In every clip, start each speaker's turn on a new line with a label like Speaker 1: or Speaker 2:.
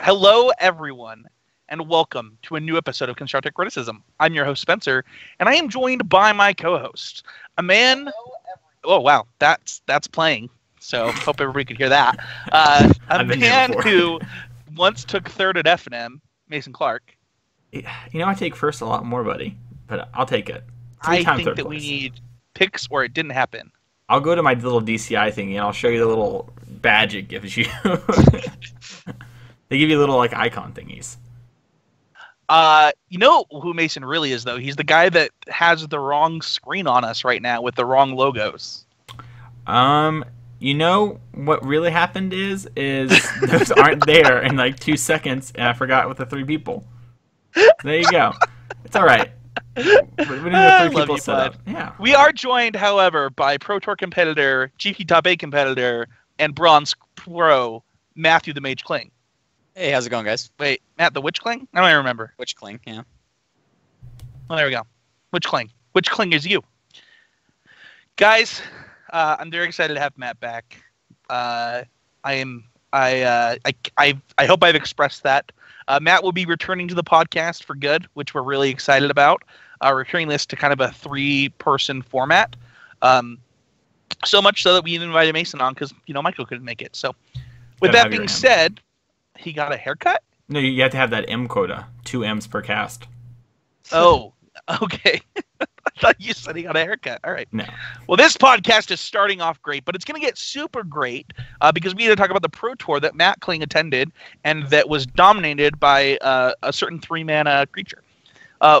Speaker 1: Hello, everyone, and welcome to a new episode of Constructive Criticism. I'm your host, Spencer, and I am joined by my co-host, a man... Oh, wow, that's playing, so hope everybody could hear that. A man who once took third at F&M, Mason Clark.
Speaker 2: You know, I take first a lot more, buddy, but I'll take it.
Speaker 1: I think that we need picks or it didn't happen.
Speaker 2: I'll go to my little DCI thingy, and I'll show you the little badge it gives you. They give you little, like, icon thingies.
Speaker 1: You know who Mason really is, though? He's the guy that has the wrong screen on us right now with the wrong logos.
Speaker 2: You know what really happened is those aren't there in, like, 2 seconds, and I forgot with the 3 people. There you go. It's all right. We need the 3 people set up. Yeah.
Speaker 1: We are joined, however, by Pro Tour competitor, GP Top 8 competitor, and Bronze Pro, Matthew the Mage Kling.
Speaker 3: Hey, how's it going, guys?
Speaker 1: Wait, Matt the Witch Kling? I don't even remember.
Speaker 3: Witch Kling, yeah.
Speaker 1: Well, there we go. Witch Kling. Witch Kling is you. Guys, I'm very excited to have Matt back. I hope I've expressed that. Matt will be returning to the podcast for good, which we're really excited about. We're turning this to kind of a 3-person format. So much so that we invited Mason on because, Michael couldn't make it. So with that being said, he got a haircut?
Speaker 2: No, you have to have that M quota. 2 M's per cast.
Speaker 1: Oh, okay. I thought you said he got a haircut. All right.
Speaker 2: No.
Speaker 1: Well, this podcast is starting off great, but it's going to get super great because we need to talk about the Pro Tour that Matt Kling attended and that was dominated by a certain 3-mana creature.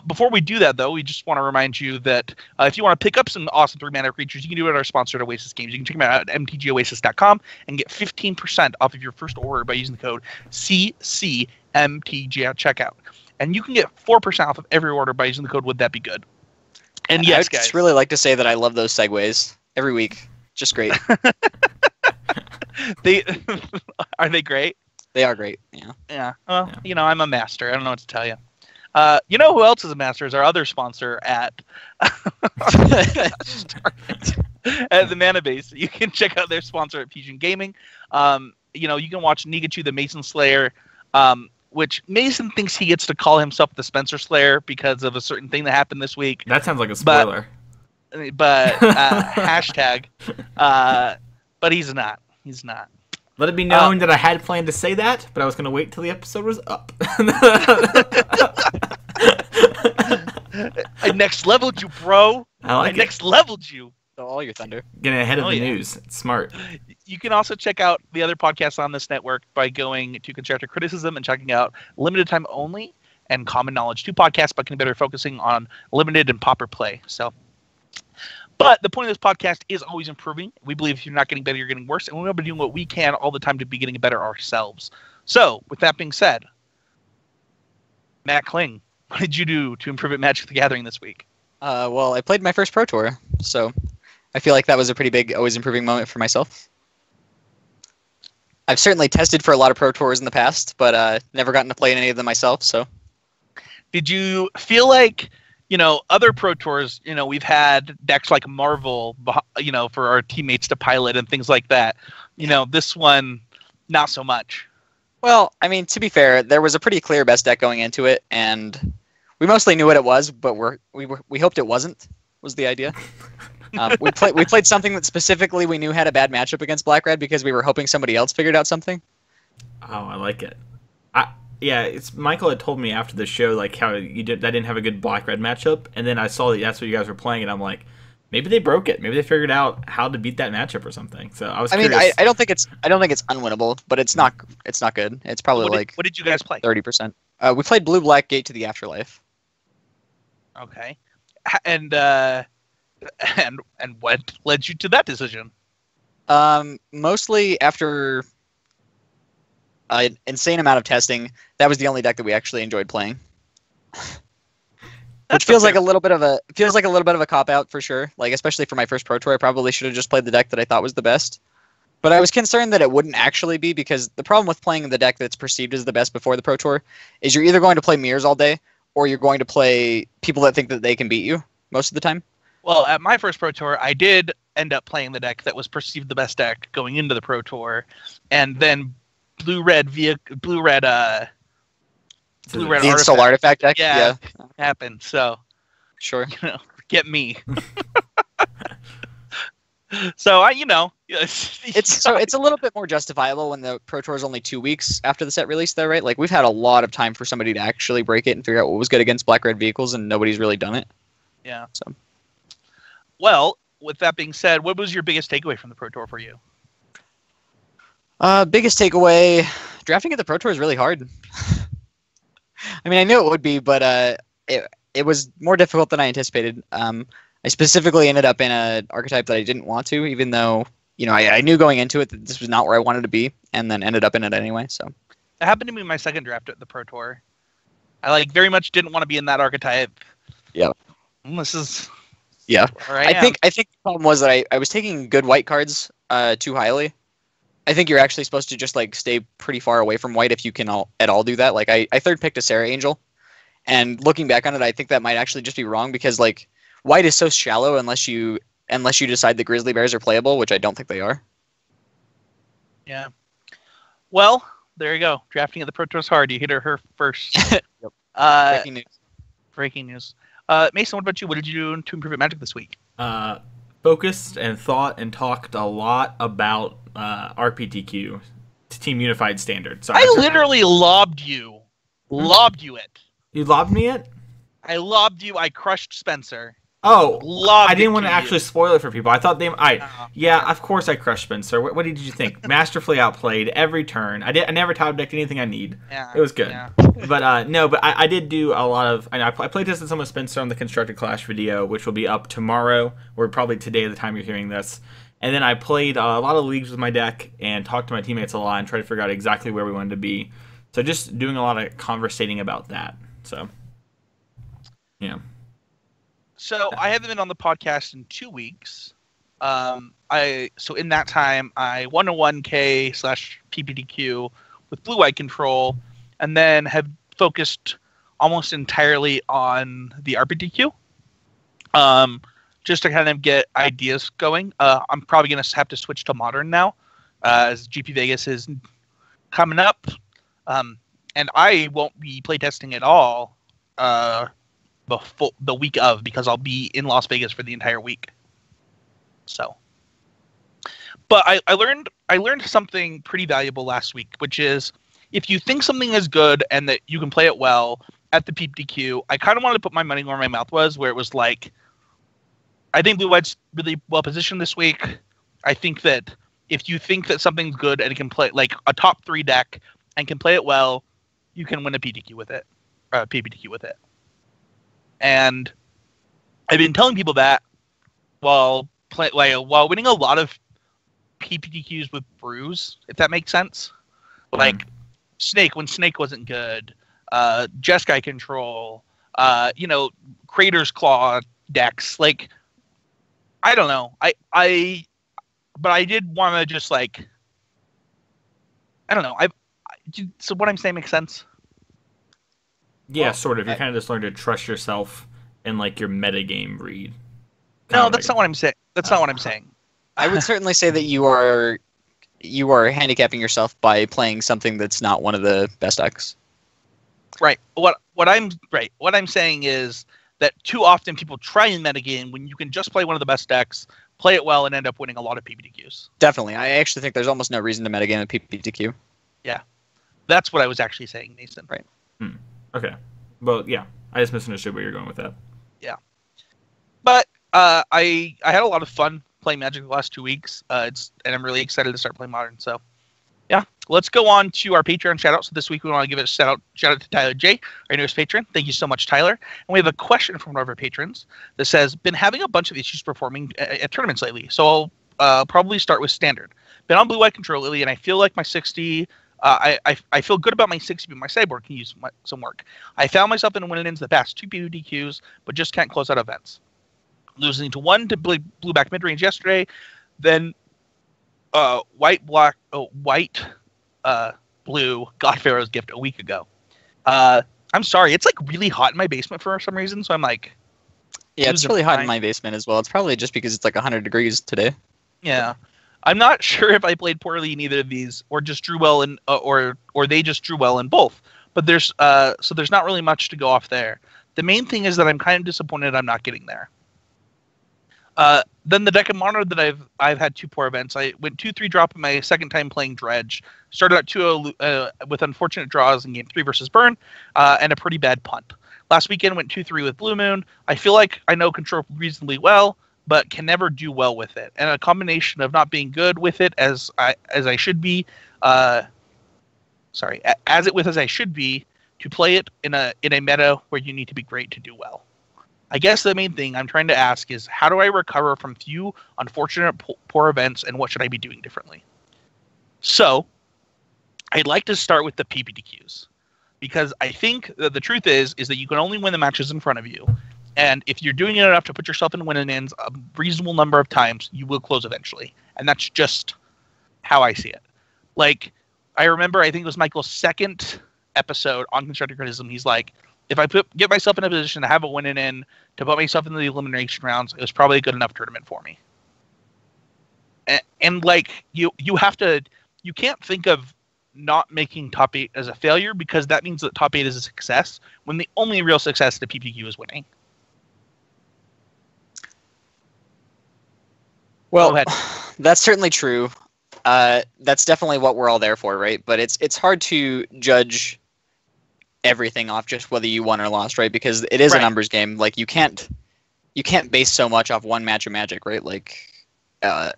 Speaker 1: Before we do that, though, we just want to remind you that if you want to pick up some awesome 3-mana creatures, you can do it at our sponsor, Oasis Games. You can check them out at mtgoasis.com and get 15% off of your first order by using the code CCMTG at checkout. And you can get 4% off of every order by using the code Would That Be Good. And yes,
Speaker 3: I'd just really like to say that I love those segues every week. Just great.
Speaker 1: Are they great?
Speaker 3: They are great, yeah.
Speaker 1: Yeah. Well, I'm a master. I don't know what to tell you. You know who else is a master is our other sponsor at at the Mana Base. You can check out their sponsor at Fusion Gaming. You can watch Nigachu the Mason Slayer, which Mason thinks he gets to call himself the Spencer Slayer because of a certain thing that happened this week.
Speaker 2: That sounds like a spoiler.
Speaker 1: But hashtag. But he's not. He's not.
Speaker 2: Let it be known that I had planned to say that, but I was going to wait till the episode was up.
Speaker 1: I next leveled you, bro.
Speaker 2: I
Speaker 1: next leveled you.
Speaker 3: All your thunder.
Speaker 2: Getting ahead of the news. It's smart.
Speaker 1: You can also check out the other podcasts on this network by going to Constructive Criticism and checking out Limited Time Only and Common Knowledge. 2 podcasts, but can be better focusing on limited and pauper play. But the point of this podcast is always improving. We believe if you're not getting better, you're getting worse. And we're going to be doing what we can all the time to be getting better ourselves. So, with that being said, Matt Kling, what did you do to improve at Magic the Gathering this week?
Speaker 3: Well, I played my first Pro Tour, so I feel like that was a pretty big, always improving moment for myself. I've certainly tested for a lot of Pro Tours in the past, but never gotten to play in any of them myself, so.
Speaker 1: Did you feel like... other Pro Tours, we've had decks like Marvel, for our teammates to pilot and things like that. This one, not so much.
Speaker 3: Well, I mean, to be fair, there was a pretty clear best deck going into it, and we mostly knew what it was, but we hoped it wasn't, was the idea. We played something that specifically we knew had a bad matchup against Black-Red because we were hoping somebody else figured out something.
Speaker 2: Oh, I like it. Yeah, Michael had told me after the show like how that didn't have a good Black-Red matchup, and then I saw that that's what you guys were playing, and I'm like, maybe they broke it. Maybe they figured out how to beat that matchup or something. So I was. I mean,
Speaker 3: I don't think it's unwinnable, but it's not good. It's probably
Speaker 1: what did you guys play?
Speaker 3: 30%. We played Blue-Black Gate to the Afterlife.
Speaker 1: Okay, and what led you to that decision?
Speaker 3: Mostly after an insane amount of testing, that was the only deck that we actually enjoyed playing. Which feels like a little bit of a cop out for sure. Like, especially for my first Pro Tour, I probably should have just played the deck that I thought was the best. But I was concerned that it wouldn't actually be, because the problem with playing the deck that's perceived as the best before the Pro Tour is you're either going to play mirrors all day, or you're going to play people that think that they can beat you most of the time.
Speaker 1: Well, at my first Pro Tour, I did end up playing the deck that was perceived the best deck going into the Pro Tour, and then blue-red blue-red
Speaker 3: The install artifact deck.
Speaker 1: Yeah. happened. So
Speaker 3: Sure.
Speaker 1: get me. So
Speaker 3: It's a little bit more justifiable when the Pro Tour is only 2 weeks after the set release, though, right? Like we've had a lot of time for somebody to actually break it and figure out what was good against black-red vehicles, and nobody's really done it.
Speaker 1: Yeah.
Speaker 3: So.
Speaker 1: Well, with that being said, what was your biggest takeaway from the Pro Tour for you?
Speaker 3: Biggest takeaway: drafting at the Pro Tour is really hard. I mean, I knew it would be, but it was more difficult than I anticipated. I specifically ended up in an archetype that I didn't want to, even though I knew going into it that this was not where I wanted to be, and then ended up in it anyway. So
Speaker 1: that happened to me in my second draft at the Pro Tour. I very much didn't want to be in that archetype.
Speaker 3: Yeah.
Speaker 1: This is
Speaker 3: where I think the problem was that I was taking good white cards too highly. I think you're actually supposed to just stay pretty far away from white if you can at all do that. Like I third picked a Sarah Angel, and looking back on it, I think that might actually just be wrong because white is so shallow unless you decide the grizzly bears are playable, which I don't think they are.
Speaker 1: Yeah. Well, there you go. Drafting at the Pro Tour is hard. You hit her first.
Speaker 3: Yep.
Speaker 1: Breaking news. Mason, what about you? What did you do to improve at Magic this week?
Speaker 2: Focused and thought and talked a lot about RPTQ, Team Unified Standard. Sorry,
Speaker 1: I literally lobbed you. Lobbed you it.
Speaker 2: You lobbed me it?
Speaker 1: I lobbed you. I crushed Spencer.
Speaker 2: Oh,
Speaker 1: lobbed
Speaker 2: I didn't
Speaker 1: it
Speaker 2: want to
Speaker 1: to
Speaker 2: actually
Speaker 1: you.
Speaker 2: spoil it for people. I thought they.
Speaker 1: No.
Speaker 2: Yeah, of course I crushed Spencer. What did you think? Masterfully outplayed every turn. I never top decked anything I need.
Speaker 1: Yeah,
Speaker 2: it was good.
Speaker 1: Yeah.
Speaker 2: But no, but I did do a lot of. I play tested some with Spencer on the Constructed Clash video, which will be up tomorrow, or probably today at the time you're hearing this. And then I played a lot of leagues with my deck and talked to my teammates a lot and tried to figure out exactly where we wanted to be. So just doing a lot of conversating about that. So, yeah.
Speaker 1: So I haven't been on the podcast in 2 weeks. So in that time I won a 1K/PPTQ with blue-white control, and then have focused almost entirely on the RPTQ. Just to kind of get ideas going. I'm probably gonna have to switch to modern now, as GP Vegas is coming up, and I won't be playtesting at all. Before the week of, because I'll be in Las Vegas for the entire week. So, but I learned something pretty valuable last week, which is if you think something is good and that you can play it well at the PPTQ, I kind of wanted to put my money where my mouth was, where it was like, I think Blue White's really well positioned this week. I think that if you think that something's good and it can play like a top 3 deck and can play it well, you can win a PPTQ with it. And I've been telling people that while winning a lot of PPTQs with brews, if that makes sense. Like Snake, when Snake wasn't good, Jeskai control, Crater's Claw decks. Like, I don't know. But I did want to just I don't know. So what I'm saying makes sense?
Speaker 2: Yeah,
Speaker 3: Well,
Speaker 2: sort of. You kind of just learn to trust yourself in your metagame read.
Speaker 1: No, that's not what I'm saying. That's not what I'm saying.
Speaker 3: I would certainly say that you are handicapping yourself by playing something that's not one of the best decks.
Speaker 1: Right. What I'm saying is that too often people try and metagame when you can just play one of the best decks, play it well, and end up winning a lot of PPTQs.
Speaker 3: Definitely. I actually think there's almost no reason to metagame at PPTQ.
Speaker 1: Yeah. That's what I was actually saying, Nathan.
Speaker 3: Right.
Speaker 2: Okay. Well, yeah. I just misunderstood where you're going with that.
Speaker 1: Yeah. But I had a lot of fun playing Magic the last 2 weeks. And I'm really excited to start playing Modern. So, yeah. Let's go on to our Patreon shout-out. So this week we want to give a shout out to Tyler J, our newest patron. Thank you so much, Tyler. And we have a question from one of our patrons that says, been having a bunch of issues performing at tournaments lately. So I'll probably start with Standard. Been on Blue-White Control lately, and I feel like my 60... I feel good about my 60, but my sideboard can use some work. I found myself in win-ins the past 2 PPTQs, but just can't close out events. Losing to 1 to blue-back mid-range yesterday, then white, blue, God Pharaoh's Gift a week ago. I'm sorry, it's really hot in my basement for some reason, so I'm like...
Speaker 3: Yeah, it's really hot in my basement as well. It's probably just because it's 100 degrees today.
Speaker 1: Yeah. I'm not sure if I played poorly in either of these, or just drew well in, or they just drew well in both. But there's not really much to go off there. The main thing is that I'm kind of disappointed I'm not getting there. Then the deck of Mono that I've had 2 poor events. I went 2-3 drop in my second time playing Dredge. Started out 2-0 with unfortunate draws in game 3 versus Burn, and a pretty bad punt. Last weekend went 2-3 with Blue Moon. I feel like I know Control reasonably well, but can never do well with it. And a combination of not being good with it as I should be, as I should be, to play it in a meta where you need to be great to do well. I guess the main thing I'm trying to ask is, how do I recover from few unfortunate poor events, and what should I be doing differently? So, I'd like to start with the PPTQs, because I think that the truth is that you can only win the matches in front of you, and if you're doing it enough to put yourself in winning ends a reasonable number of times, you will close eventually, and that's just how I see it. Like, I remember, I think it was Michael's second episode on constructive criticism. He's like, if I get myself in a position to have a winning end, to put myself in the elimination rounds, it was probably a good enough tournament for me. And like, you can't think of not making top 8 as a failure, because that means that top 8 is a success, when the only real success to PPQ is winning.
Speaker 3: Well, that's certainly true. That's definitely what we're all there for, right? But it's hard to judge everything off just whether you won or lost, right? Because it is a numbers game. Like, you can't base so much off one match of Magic, right? Like, I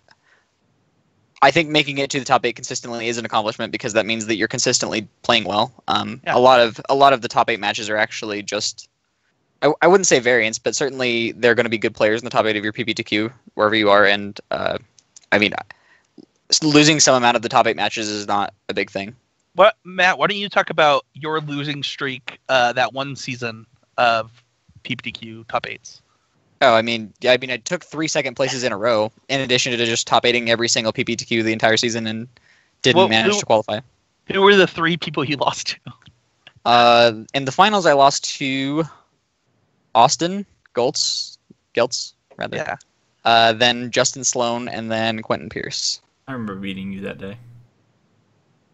Speaker 3: think making it to the top 8 consistently is an accomplishment, because that means that you're consistently playing well. A lot of the top 8 matches are actually just, I wouldn't say variants, but certainly they're going to be good players in the top 8 of your PPTQ wherever you are. And I mean, losing some amount of the top 8 matches is not a big thing.
Speaker 1: Matt, why don't you talk about your losing streak that one season of PPTQ top 8s?
Speaker 3: Oh, I mean, I took 3 second places in a row, in addition to just top 8ing every single PPTQ the entire season, and didn't manage to qualify.
Speaker 1: Who were the 3 people you lost
Speaker 3: to? In the finals, I lost to Austin Geltz, rather.
Speaker 1: Yeah.
Speaker 3: Then Justin Sloan, and then Quentin Pierce.
Speaker 2: I remember beating you that day.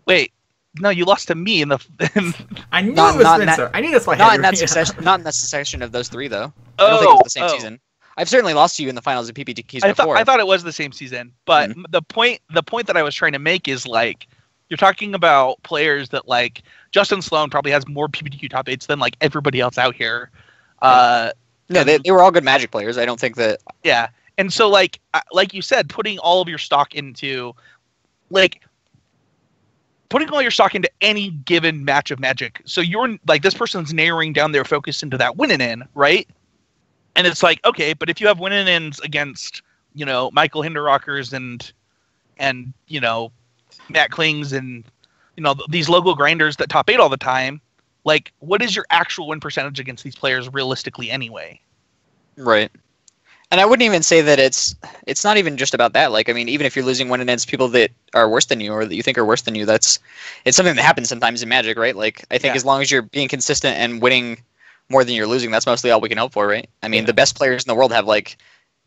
Speaker 1: Wait. No, you lost to me in the.
Speaker 2: I knew it was Spencer. I knew that's why.
Speaker 3: Not in that succession. Not in the succession of those 3, though. I don't think it was the same season. I've certainly lost to you in the finals of PPTQs before.
Speaker 1: I thought it was the same season, but the point that I was trying to make is, like, you're talking about players that, like, Justin Sloan probably has more PPTQ top 8s than, like, everybody else out here.
Speaker 3: No, they were all good Magic players. I don't think that.
Speaker 1: Yeah, and so like you said, putting all of your stock into, like, putting all your stock into any given match of Magic. So you're like, this person's narrowing down their focus into that winning end, right? And it's like, okay, but if you have winning ends against, you know, Michael Hinderrockers and you know, Matt Klings and, you know, these local grinders that top 8 all the time, like, what is your actual win percentage against these players realistically anyway?
Speaker 3: Right. And I wouldn't even say that it's not even just about that. Like, I mean, even if you're losing one against people that are worse than you, or that you think are worse than you, it's something that happens sometimes in Magic, right? Like, I think as long as you're being consistent and winning more than you're losing, that's mostly all we can hope for, right? I mean, the best players in the world have, like,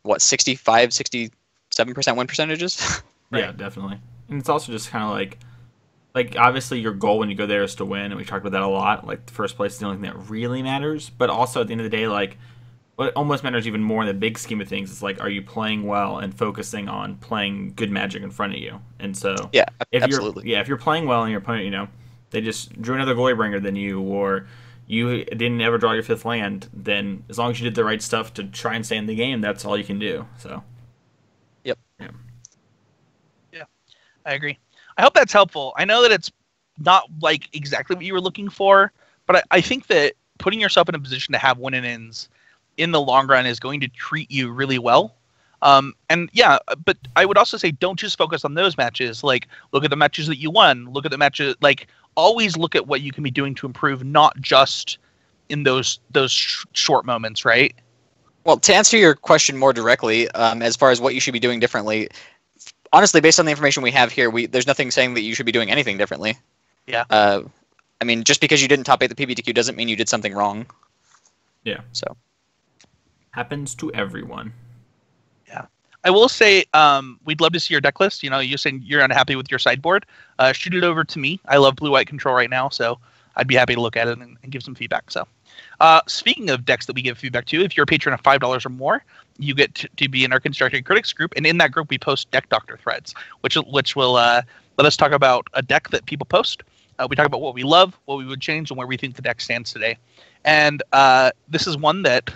Speaker 3: what, 65, 67% win percentages?
Speaker 2: Right. Yeah, definitely. And it's also just kind of like, obviously your goal when you go there is to win, and we talked about that a lot. Like, the first place is the only thing that really matters. But also, at the end of the day, like, what almost matters even more in the big scheme of things is, like, are you playing well and focusing on playing good Magic in front of you? And so,
Speaker 3: absolutely.
Speaker 2: If you're playing well and your opponent, you know, they just drew another Glorybringer than you, or you didn't ever draw your 5th land, then as long as you did the right stuff to try and stay in the game, that's all you can do. So,
Speaker 3: yeah,
Speaker 1: I agree. I hope that's helpful. I know that it's not, like, exactly what you were looking for, but I think that putting yourself in a position to have win and ends in the long run is going to treat you really well. And yeah, but I would also say, don't just focus on those matches. Like, look at the matches that you won. Look at the matches, like, always look at what you can be doing to improve, not just in those short moments, right?
Speaker 3: Well, to answer your question more directly, as far as what you should be doing differently, honestly, based on the information we have here, there's nothing saying that you should be doing anything differently.
Speaker 1: Yeah.
Speaker 3: I mean, just because you didn't top 8 the PPTQ doesn't mean you did something wrong.
Speaker 2: Yeah.
Speaker 3: So.
Speaker 2: Happens to everyone.
Speaker 1: Yeah. I will say we'd love to see your deck list. You're saying you're unhappy with your sideboard. Shoot it over to me. I love blue-white control right now, so I'd be happy to look at it and give some feedback. So, speaking of decks that we give feedback to, if you're a patron of $5 or more, you get to be in our Constructed Critics group, and in that group we post Deck Doctor threads, which will let us talk about a deck that people post. We talk about what we love, what we would change, and where we think the deck stands today. And this is one that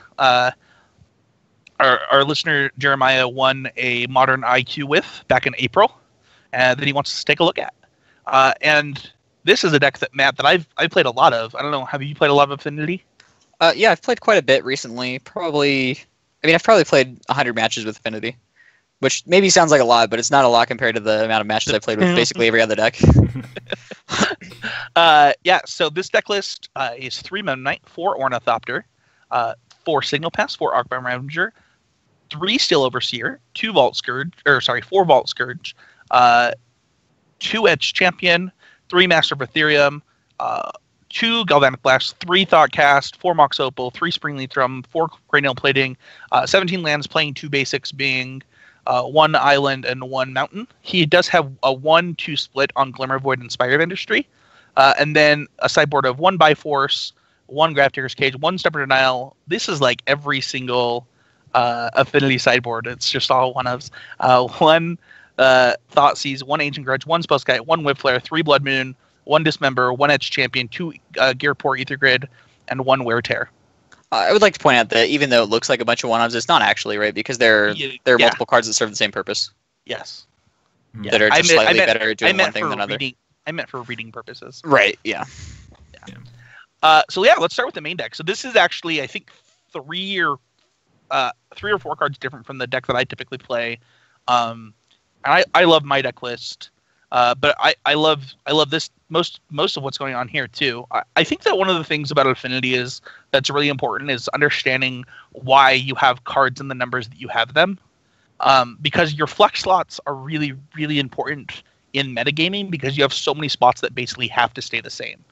Speaker 1: our listener Jeremiah won a Modern IQ with back in April, that he wants us to take a look at. And this is a deck that I've played a lot of. I don't know, have you played a lot of Affinity?
Speaker 3: Yeah, I've played quite a bit recently. I've probably played 100 matches with Affinity, which maybe sounds like a lot, but it's not a lot compared to the amount of matches I've played with basically every other deck.
Speaker 1: So this deck list is 3 Meta Knight, 4 Ornithopter, 4 Signal Pass, 4 Arcbound Ravager, 3 Steel Overseer, 4 Vault Scourge, 2 Edge Champion, 3 Master of Ethereum, 2 Galvanic Blast, 3 Thoughtcast, 4 Mox Opal, 3 Springleaf Drum, 4 Cranial Plating, 17 lands, playing 2 basics, being 1 Island and 1 Mountain. He does have a 1-2 split on Glimmervoid and Spire of Industry, and then a sideboard of 1 Biforce, 1 Grafdigger's Cage, 1 Stubborn Denial. This is like every single Affinity sideboard. It's just all one-ofs. 1 Thoughtseize, 1 Ancient Grudge, 1 Spellskite, 1 Whipflare, 3 Blood Moon, 1 Dismember, 1 Edge Champion, 2 Gearport Ether Grid, and 1 Wear Tear.
Speaker 3: I would like to point out that even though it looks like a bunch of one-offs, it's not actually, right? Because there are multiple cards that serve the same purpose.
Speaker 1: Yes.
Speaker 3: That are just slightly better at doing one thing than another.
Speaker 1: I meant for reading purposes.
Speaker 3: Right, yeah.
Speaker 1: So let's start with the main deck. So this is actually, I think, 3 or 4 cards different from the deck that I typically play. And I love my deck list. But I love this most of what's going on here too. I think that one of the things about Affinity that's really important is understanding why you have cards in the numbers that you have them. Because your flex slots are really, really important in metagaming because you have so many spots that basically have to stay the same.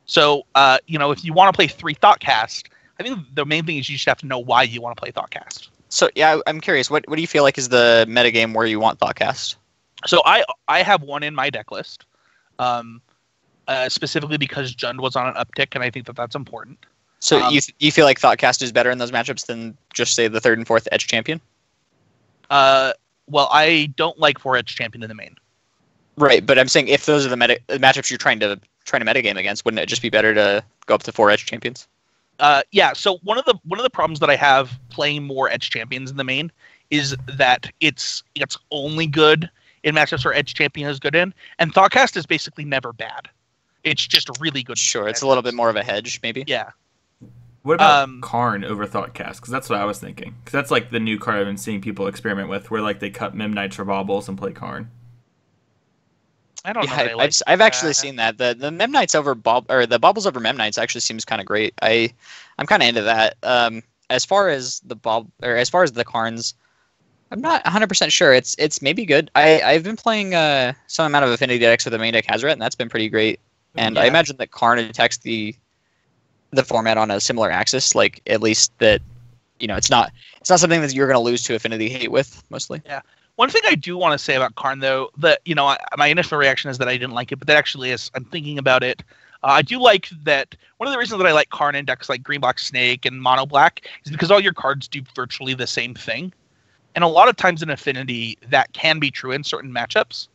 Speaker 1: So if you want to play 3 Thoughtcast, I think the main thing is you just have to know why you want to play Thoughtcast.
Speaker 3: So yeah, I'm curious. What do you feel like is the metagame where you want Thoughtcast?
Speaker 1: So I have 1 in my deck list, specifically because Jund was on an uptick, and I think that that's important.
Speaker 3: So you feel like Thoughtcast is better in those matchups than just say the 3rd and 4th Edge Champion?
Speaker 1: Well, I don't like 4 Edge Champion in the main.
Speaker 3: Right, but I'm saying if those are the matchups you're trying to metagame against, wouldn't it just be better to go up to 4 Edge Champions?
Speaker 1: Yeah. So one of the problems that I have playing more Edge Champions in the main is that it's only good in matchups where Edge Champion is good in, and Thoughtcast is basically never bad. It's just really good.
Speaker 3: Sure, it's a little bit more of a hedge, maybe.
Speaker 1: Yeah.
Speaker 2: What about Karn over Thoughtcast? Because that's what I was thinking. Because that's like the new card I've been seeing people experiment with, where like they cut Mem Knights for baubles and play Karn.
Speaker 1: I don't know.
Speaker 3: I've actually seen that. The Mem Knights over the baubles over Mem Knights actually seems kind of great. I'm kind of into that. As far as the Karns, I'm not 100% sure. It's maybe good. I've been playing some amount of Affinity decks with the main deck Hazoret, and that's been pretty great. And I imagine that Karn attacks the format on a similar axis, like at least that it's not something that you're going to lose to Affinity hate with mostly.
Speaker 1: Yeah. One thing I do want to say about Karn, though, that my initial reaction is that I didn't like it, but that actually is, I'm thinking about it. I do like that. One of the reasons that I like Karn in decks like Green Black Snake and Mono Black is because all your cards do virtually the same thing. And a lot of times in Affinity, that can be true in certain matchups.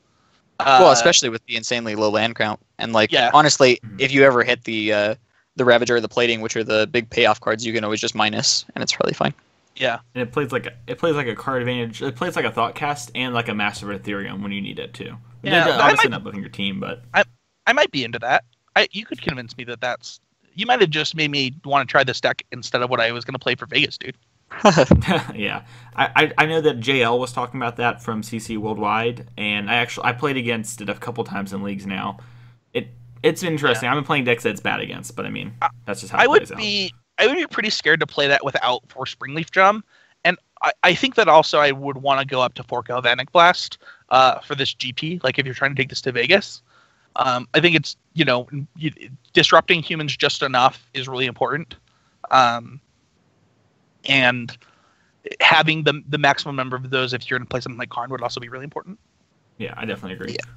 Speaker 3: Well, especially with the insanely low land count. And honestly, if you ever hit the Ravager or the Plating, which are the big payoff cards, you can always just minus, and it's really fine.
Speaker 1: Yeah,
Speaker 2: and it plays like a card advantage. It plays like a Thoughtcast and like a Master of Ethereum when you need it too.
Speaker 1: Yeah,
Speaker 2: obviously not building your team, but
Speaker 1: I might be into that. You could convince me that's. You might have just made me want to try this deck instead of what I was going to play for Vegas, dude.
Speaker 2: Yeah, I know that JL was talking about that from CC Worldwide, and I played against it a couple times in leagues now. It's interesting. Yeah. I've been playing decks that it's bad against, but I mean that's just how it plays out.
Speaker 1: I would be pretty scared to play that without 4 Springleaf Drum, and I think that also I would want to go up to 4 Galvanic Blast for this GP. Like if you're trying to take this to Vegas, I think it's disrupting humans just enough is really important. And having the maximum number of those if you're going to play something like Karn would also be really important.
Speaker 2: Yeah, I definitely agree.
Speaker 3: Yeah.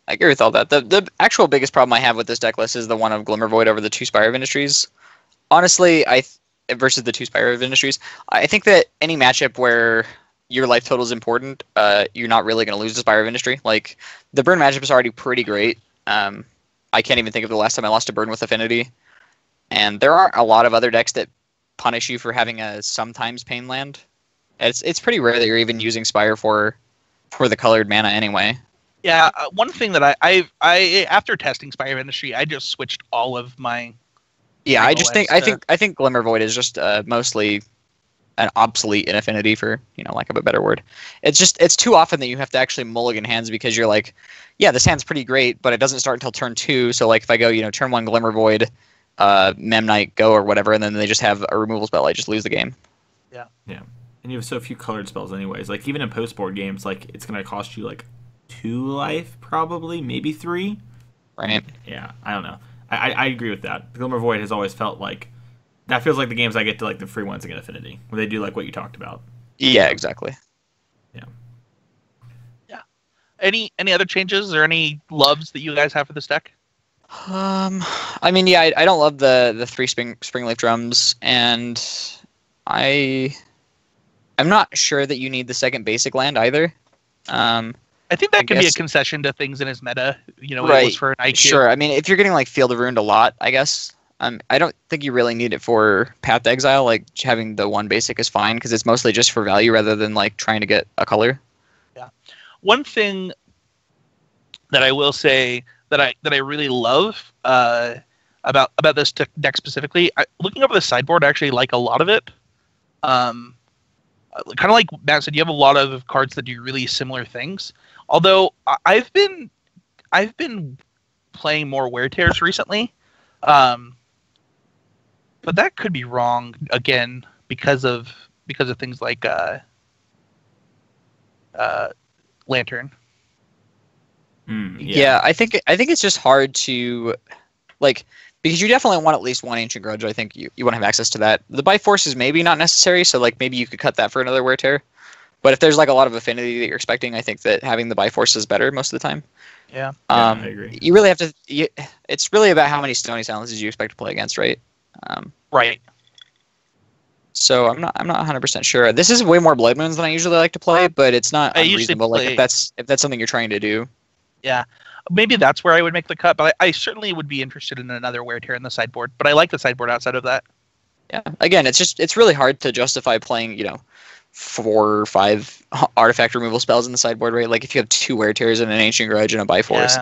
Speaker 3: I agree with all that. The actual biggest problem I have with this deck list is the one of Glimmervoid over the 2 Spire of Industries. Honestly, versus the 2 Spire of Industries, I think that any matchup where your life total is important, you're not really going to lose the Spire of Industry. Like, the burn matchup is already pretty great. I can't even think of the last time I lost a burn with Affinity. And there are a lot of other decks that punish you for having a sometimes pain land. It's pretty rare that you're even using Spire for the colored mana anyway.
Speaker 1: Yeah, one thing that I after testing Spire of Industry, I just switched all of my.
Speaker 3: Yeah, I think Glimmervoid is just mostly an obsolete in Affinity, for lack of a better word. It's too often that you have to actually mulligan hands because you're like, yeah, this hand's pretty great, but it doesn't start until turn 2. So like if I go turn 1 Glimmervoid, Memnite go or whatever, and then they just have a removal spell, I just lose the game.
Speaker 2: Yeah. And you have so few colored spells anyways. Like even in post board games, like it's gonna cost you like 2 life, probably, maybe 3.
Speaker 3: Right.
Speaker 2: Yeah, I don't know. I agree with that. The Glimmervoid has always felt like that feels like the games I get to like the free ones against Affinity, where they do like what you talked about.
Speaker 3: Yeah, exactly.
Speaker 2: Yeah.
Speaker 1: Any other changes or any loves that you guys have for this deck?
Speaker 3: I mean, yeah, I don't love the 3 Springleaf Drums, and I'm not sure that you need the second basic land either.
Speaker 1: I think that could be a concession to things in his meta.
Speaker 3: Right.
Speaker 1: It was for an IQ.
Speaker 3: Sure. I mean, if you're getting like Field of Ruined a lot, I guess. I don't think you really need it for Path to Exile. Like having the 1 basic is fine because it's mostly just for value rather than like trying to get a color.
Speaker 1: Yeah. One thing that I will say that I really love about this deck specifically, looking over the sideboard, I actually like a lot of it. Kind of like Matt said, you have a lot of cards that do really similar things. Although I've been playing more Wear Tears recently, but that could be wrong again because of things like Lantern.
Speaker 3: Yeah, I think it's just hard to like, because you definitely want at least 1 Ancient Grudge. I think you want to have access to that. The Biforce is maybe not necessary, so like maybe you could cut that for another Wear Tear. But if there's like a lot of affinity that you're expecting, I think that having the Biforce is better most of the time.
Speaker 1: Yeah.
Speaker 2: I agree.
Speaker 3: You really have to. It's really about how many Stony Silences you expect to play against, right?
Speaker 1: Right.
Speaker 3: So I'm not 100% sure. This is way more Blood Moons than I usually like to play, but it's not unreasonable. Like if that's something you're trying to do.
Speaker 1: Yeah. Maybe that's where I would make the cut, but I certainly would be interested in another Wear Tear in the sideboard. But I like the sideboard outside of that.
Speaker 3: Yeah. Again, it's really hard to justify playing 4 or 5 artifact removal spells in the sideboard, right? Like if you have 2 Wear Tears and an Ancient Grudge and a Biforce,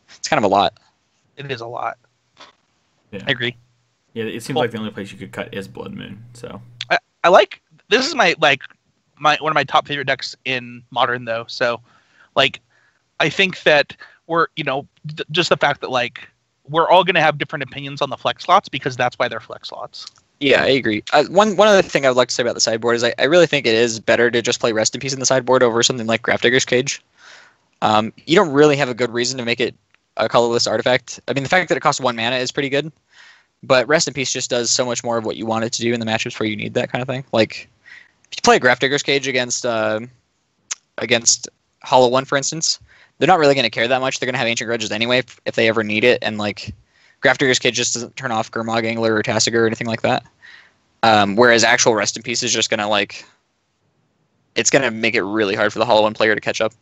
Speaker 3: it's kind of a lot.
Speaker 1: It is a lot.
Speaker 2: Yeah.
Speaker 1: I agree.
Speaker 2: Yeah, it seems like the only place you could cut is Blood Moon. So
Speaker 1: I like this is my one of my top favorite decks in Modern though. So like I think that we're just the fact that like we're all going to have different opinions on the flex slots because that's why they're flex slots.
Speaker 3: Yeah, I agree. One other thing I would like to say about the sideboard is I really think it is better to just play Rest in Peace in the sideboard over something like Grafdigger's Cage. You don't really have a good reason to make it a colorless artifact. I mean, the fact that it costs 1 mana is pretty good, but Rest in Peace just does so much more of what you want it to do in the matchups where you need that kind of thing. Like, if you play Grafdigger's Cage against Hollow One, for instance, they're not really going to care that much. They're going to have Ancient Grudges anyway if they ever need it, and like Grafdigger's Cage just doesn't turn off Gurmag Angler or Tasigur or anything like that. Whereas actual Rest in Peace is just going to it's going to make it really hard for the Hollow One player to catch up.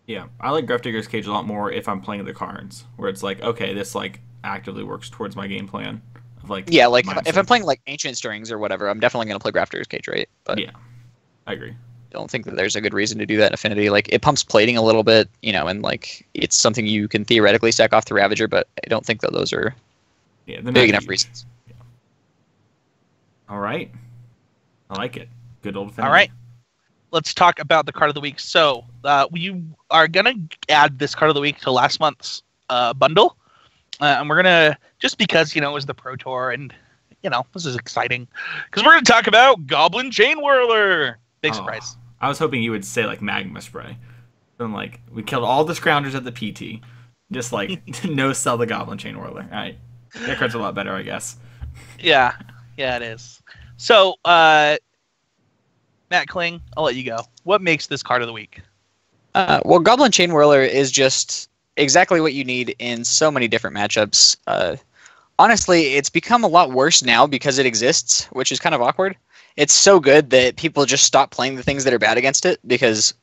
Speaker 2: Yeah, I like Grafdigger's Cage a lot more if I'm playing the cards, where it's like, okay, this like actively works towards my game plan of like.
Speaker 3: Yeah, like if I'm playing like Ancient Stirrings or whatever, I'm definitely going to play Grafdigger's Cage, right? But
Speaker 2: yeah, I agree.
Speaker 3: I don't think that there's a good reason to do that in Affinity. Like it pumps plating a little bit, and like it's something you can theoretically stack off the Ravager, but I don't think that those are big enough reasons.
Speaker 2: Yeah. All right, I like it. Good old Affinity.
Speaker 1: All right. Let's talk about the card of the week. So we are going to add this card of the week to last month's bundle. And we're going to, just because, it was the Pro Tour and, this is exciting. Because we're going to talk about Goblin Chain Whirler. Big surprise.
Speaker 2: I was hoping you would say, like, Magma Spray. Then, like, we killed all the Scroungers at the PT. Just, like, no sell the Goblin Chain Whirler. All right. That card's a lot better, I guess.
Speaker 1: Yeah. Yeah, it is. So, Matt, Matt Kling, I'll let you go. What makes this card of the week?
Speaker 3: Well, Goblin Chain Whirler is just exactly what you need in so many different matchups. Honestly, it's become a lot worse now because it exists, which is kind of awkward. It's so good that people just stop playing the things that are bad against it because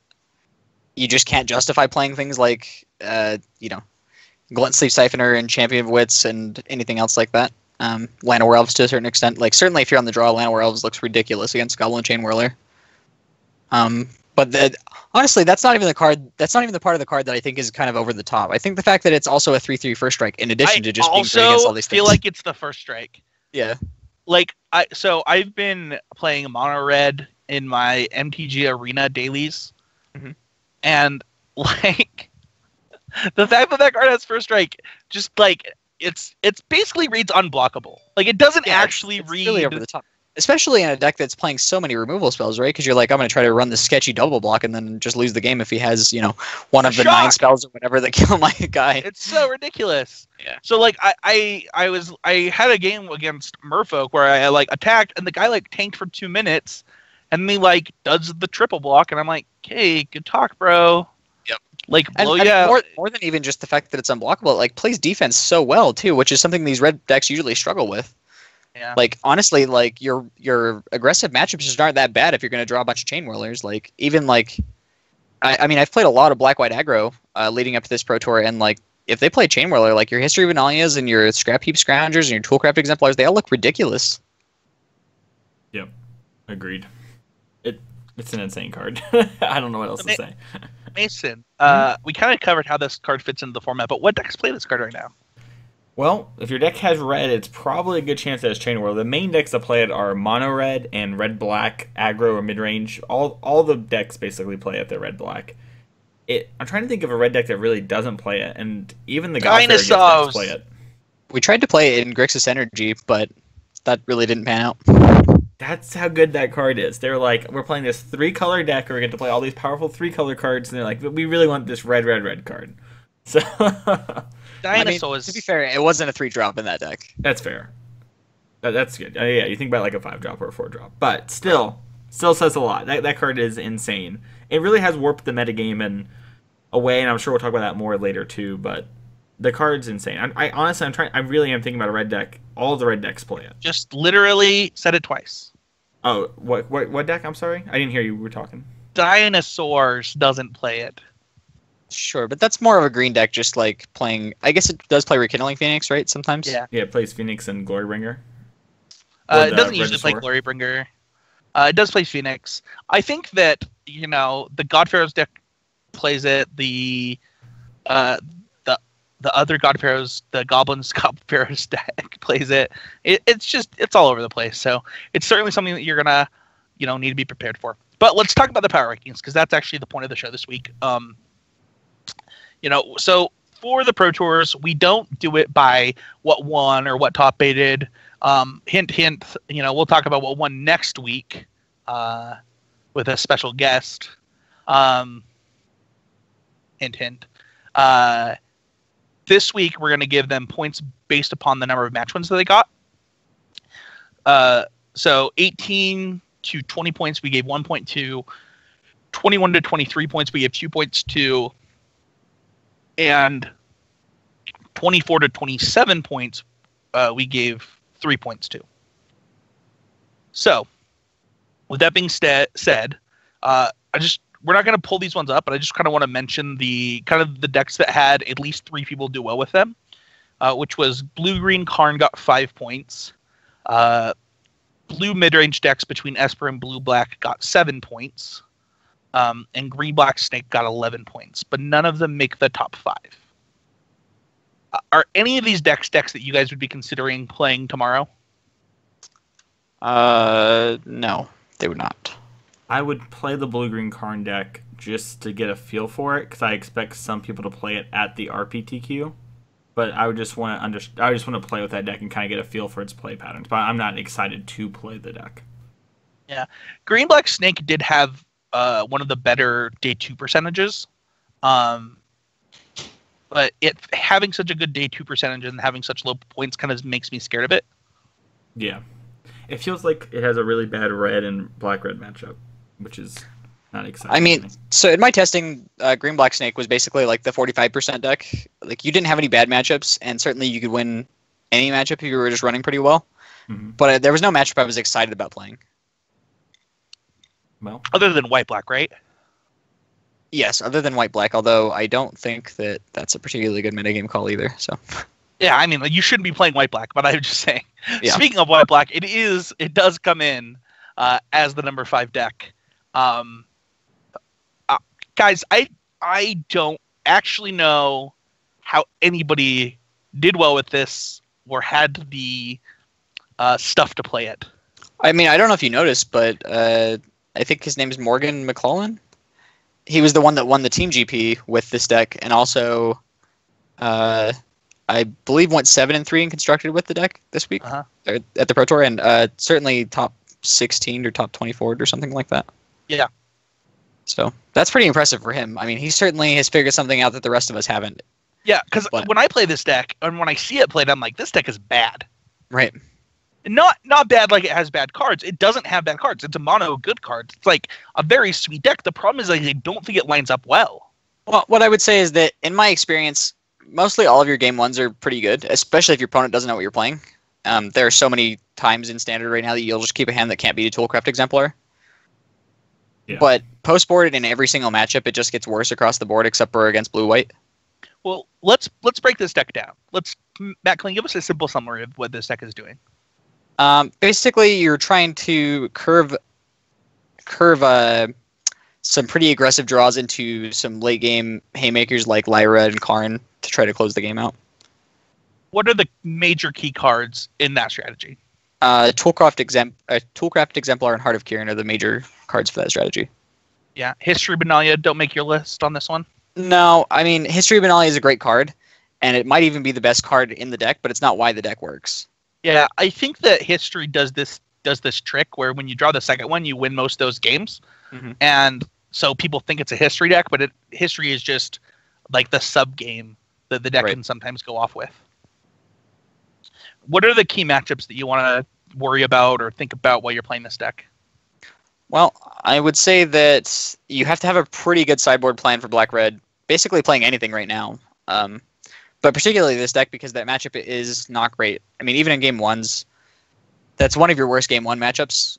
Speaker 3: you just can't justify playing things like, Glint Sleeve Siphoner and Champion of Wits and anything else like that. Llanowar Elves to a certain extent. Like, certainly if you're on the draw, Llanowar Elves looks ridiculous against Goblin Chain Whirler. But honestly, that's not even the card. That's not even the part of the card that I think is kind of over the top. I think the fact that it's also a 3/3 first strike, in addition to just being great against all these things.
Speaker 1: I also feel like it's the first strike.
Speaker 3: Yeah.
Speaker 1: Like I've been playing mono red in my MTG Arena dailies, and like the fact that that card has first strike, just like it's basically reads unblockable. Like it doesn't actually
Speaker 3: it's
Speaker 1: read
Speaker 3: really over the top. Especially in a deck that's playing so many removal spells, right? Because you're like, I'm going to try to run the sketchy double block and then just lose the game if he has, one of the 9 spells or whatever that kill my guy.
Speaker 1: It's so ridiculous.
Speaker 3: Yeah.
Speaker 1: So like I had a game against Merfolk where I like attacked and the guy like tanked for 2 minutes, and he like does the triple block, and I'm like, hey, good talk, bro.
Speaker 3: Yep.
Speaker 1: Like blow
Speaker 3: and
Speaker 1: you out.
Speaker 3: More than even just the fact that it's unblockable, it like plays defense so well too, which is something these red decks usually struggle with.
Speaker 1: Yeah.
Speaker 3: Like honestly, like your aggressive matchups just aren't that bad if you're going to draw a bunch of Chain Whirlers. Like even like, I mean, I've played a lot of black-white aggro leading up to this Pro Tour, and like if they play Chain Whirler, like your History of Analias and your Scrap Heap Scroungers and your Toolcraft Exemplars, they all look ridiculous.
Speaker 2: Yep, agreed. It's an insane card. I don't know what else to say.
Speaker 1: Mason, we kind of covered how this card fits into the format, but what decks play this card right now?
Speaker 2: Well, if your deck has red, it's probably a good chance that it's Chain Whirler. The main decks that play it are mono red and red black, aggro or mid range. All the decks basically play it. They're red black. I'm trying to think of a red deck that really doesn't play it, and even the Godfair decks play it.
Speaker 3: We tried to play it in Grixis Energy, but that really didn't pan out.
Speaker 2: That's how good that card is. They're like, we're playing this 3-color deck, or we get to play all these powerful 3-color cards, and they're like, we really want this red card. So.
Speaker 1: Dinosaurs.
Speaker 3: To be fair, it wasn't a 3-drop in that deck.
Speaker 2: That's fair. That's good. Yeah, you think about like a 5-drop or a 4-drop, but still says a lot. That card is insane. It really has warped the metagame in a way, and I'm sure we'll talk about that more later too. But the card's insane. I honestly, I really am thinking about a red deck. All the red decks play it.
Speaker 1: Just literally said it twice.
Speaker 2: Oh, what deck? I'm sorry, I didn't hear you were talking.
Speaker 1: Dinosaurs doesn't play it.
Speaker 3: Sure, but that's more of a green deck, just like playing. I guess it does play Rekindling Phoenix, right? Sometimes.
Speaker 1: Yeah.
Speaker 2: Yeah, it plays Phoenix and Glorybringer.
Speaker 1: It doesn't usually play Glorybringer. It does play Phoenix. I think that the Godpharaoh's deck plays it. The other Godpharaoh's, the Goblins Godpharaoh's deck plays it. It's all over the place. So it's certainly something that you're gonna need to be prepared for. But let's talk about the power rankings, because that's actually the point of the show this week. So for the Pro Tours, we don't do it by what won or what top aided. Hint, hint. We'll talk about what won next week with a special guest. Hint, hint. This week, we're going to give them points based upon the number of match wins that they got. So 18 to 20 points, we gave 1 point to. 21 to 23 points, we gave 2 points to. And 24 to 27 points, we gave 3 points to. So, with that being said, we're not going to pull these ones up, but I just kind of want to mention the decks that had at least 3 people do well with them, which was Blue-Green Karn got 5 points. Blue mid-range decks between Esper and Blue-Black got 7 points. And Green-Black Snake got 11 points, but none of them make the top 5. Are any of these decks that you guys would be considering playing tomorrow?
Speaker 3: No, they would not.
Speaker 2: I would play the Blue-Green Karn deck just to get a feel for it, because I expect some people to play it at the RPTQ. But I would just want to play with that deck and kind of get a feel for its play patterns. But I'm not excited to play the deck.
Speaker 1: Yeah, Green-Black Snake did have one of the better day 2 percentages. But having such a good day 2 percentage and having such low points kind of makes me scared of it.
Speaker 2: Yeah. It feels like it has a really bad red and black-red matchup. which is not exciting.
Speaker 3: I mean, so in my testing, Green Black Snake was basically like the 45% deck. Like, you didn't have any bad matchups, and certainly you could win any matchup if you were just running pretty well. But there was no matchup I was excited about playing.
Speaker 2: Well,
Speaker 1: Other than White Black, right?
Speaker 3: Yes, other than White Black, although I don't think that that's a particularly good metagame call either. So
Speaker 1: Yeah, I mean, like, you shouldn't be playing White Black, but I was just saying.
Speaker 3: Yeah.
Speaker 1: Speaking of White Black, it does come in as the number 5 deck. Guys, I don't actually know how anybody did well with this or had the stuff to play it.
Speaker 3: I mean, I don't know if you noticed, but I think his name is Morgan McClellan. He was the one that won the Team GP with this deck, and also, I believe went 7-3 and constructed with the deck this week
Speaker 1: Uh-huh.
Speaker 3: or at the Pro Tour, and certainly top 16 or top 24 or something like that.
Speaker 1: Yeah.
Speaker 3: So that's pretty impressive for him. I mean, he certainly has figured something out that the rest of us haven't.
Speaker 1: Yeah, because
Speaker 3: But-
Speaker 1: when I play this deck, and when I see it played, I'm like, this deck is bad.
Speaker 3: Right.
Speaker 1: Not bad like it has bad cards. It doesn't have bad cards. It's a mono good cards. It's like a very sweet deck. The problem is like, I don't think it lines up well.
Speaker 3: Well, what I would say is that in my experience, mostly all of your game ones are pretty good, especially if your opponent doesn't know what you're playing. There are so many times in Standard right now that you'll just keep a hand that can't beat a Toolcraft Exemplar.
Speaker 2: Yeah.
Speaker 3: But post-board in every single matchup, it just gets worse across the board except for against blue-white.
Speaker 1: Well, let's break this deck down. Matt, can you give us a simple summary of what this deck is doing?
Speaker 3: Basically, you're trying to curve some pretty aggressive draws into some late-game haymakers like Lyra and Karn to try to close the game out.
Speaker 1: What are the major key cards in that strategy?
Speaker 3: Toolcraft Exemplar and Heart of Kirin are the major cards for that strategy.
Speaker 1: Yeah, History Benalia, don't make your list on this one.
Speaker 3: No, I mean, History of Benalia is a great card, and it might even be the best card in the deck, but it's not why the deck works.
Speaker 1: Yeah, I think that History does this trick where when you draw the second one, you win most of those games.
Speaker 3: Mhm.
Speaker 1: And so people think it's a History deck, but History is just like the sub game that the deck
Speaker 3: Right.
Speaker 1: can sometimes go off with. What are the key matchups that you want to worry about or think about while you're playing this deck?
Speaker 3: Well, I would say that you have to have a pretty good sideboard plan for Black-Red, basically playing anything right now. But particularly this deck because that matchup is not great. I mean, even in game ones, that's one of your worst game one matchups.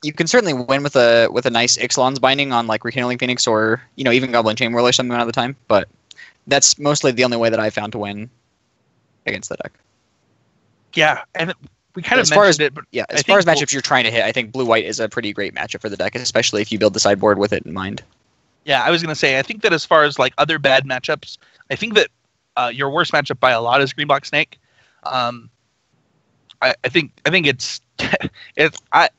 Speaker 3: You can certainly win with a nice Ixalan's Binding on like Rekindling Phoenix or even Goblin Chainwhirler some amount of the time, but that's mostly the only way that I've found to win against the deck.
Speaker 1: Yeah, and we kind of
Speaker 3: As far
Speaker 1: mentioned
Speaker 3: as-
Speaker 1: it, but
Speaker 3: Yeah,
Speaker 1: I
Speaker 3: as far as
Speaker 1: think
Speaker 3: matchups you're trying to hit, I think blue-white is a pretty great matchup for the deck, especially if you build the sideboard with it in mind.
Speaker 1: yeah, I was going to say, I think that as far as like other bad matchups, I think that your worst matchup by a lot is Green Black Snake. I think it's I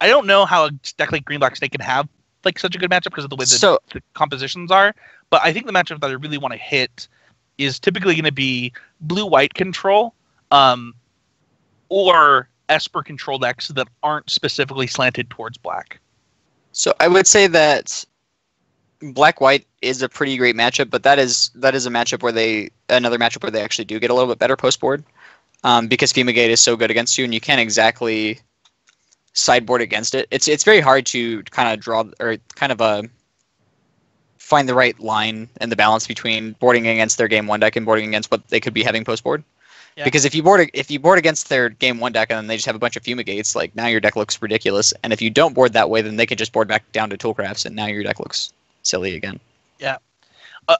Speaker 1: don't know how a deck like Green Black Snake can have like such a good matchup because of the way the compositions are, but I think the matchup that I really want to hit is typically going to be blue white control, or Esper control decks that aren't specifically slanted towards black.
Speaker 3: So I would say that black-white is a pretty great matchup, but that is a matchup where another matchup where they actually do get a little bit better post-board, because Fumigate is so good against you, and you can't exactly sideboard against it. It's very hard to kind of draw or kind of find the right line and the balance between boarding against their game one deck and boarding against what they could be having post-board.
Speaker 1: Yeah.
Speaker 3: Because if you board against their game one deck and then they just have a bunch of Fumigates, like now your deck looks ridiculous. And if you don't board that way, then they can just board back down to Toolcrafts, and now your deck looks silly again.
Speaker 1: Yeah.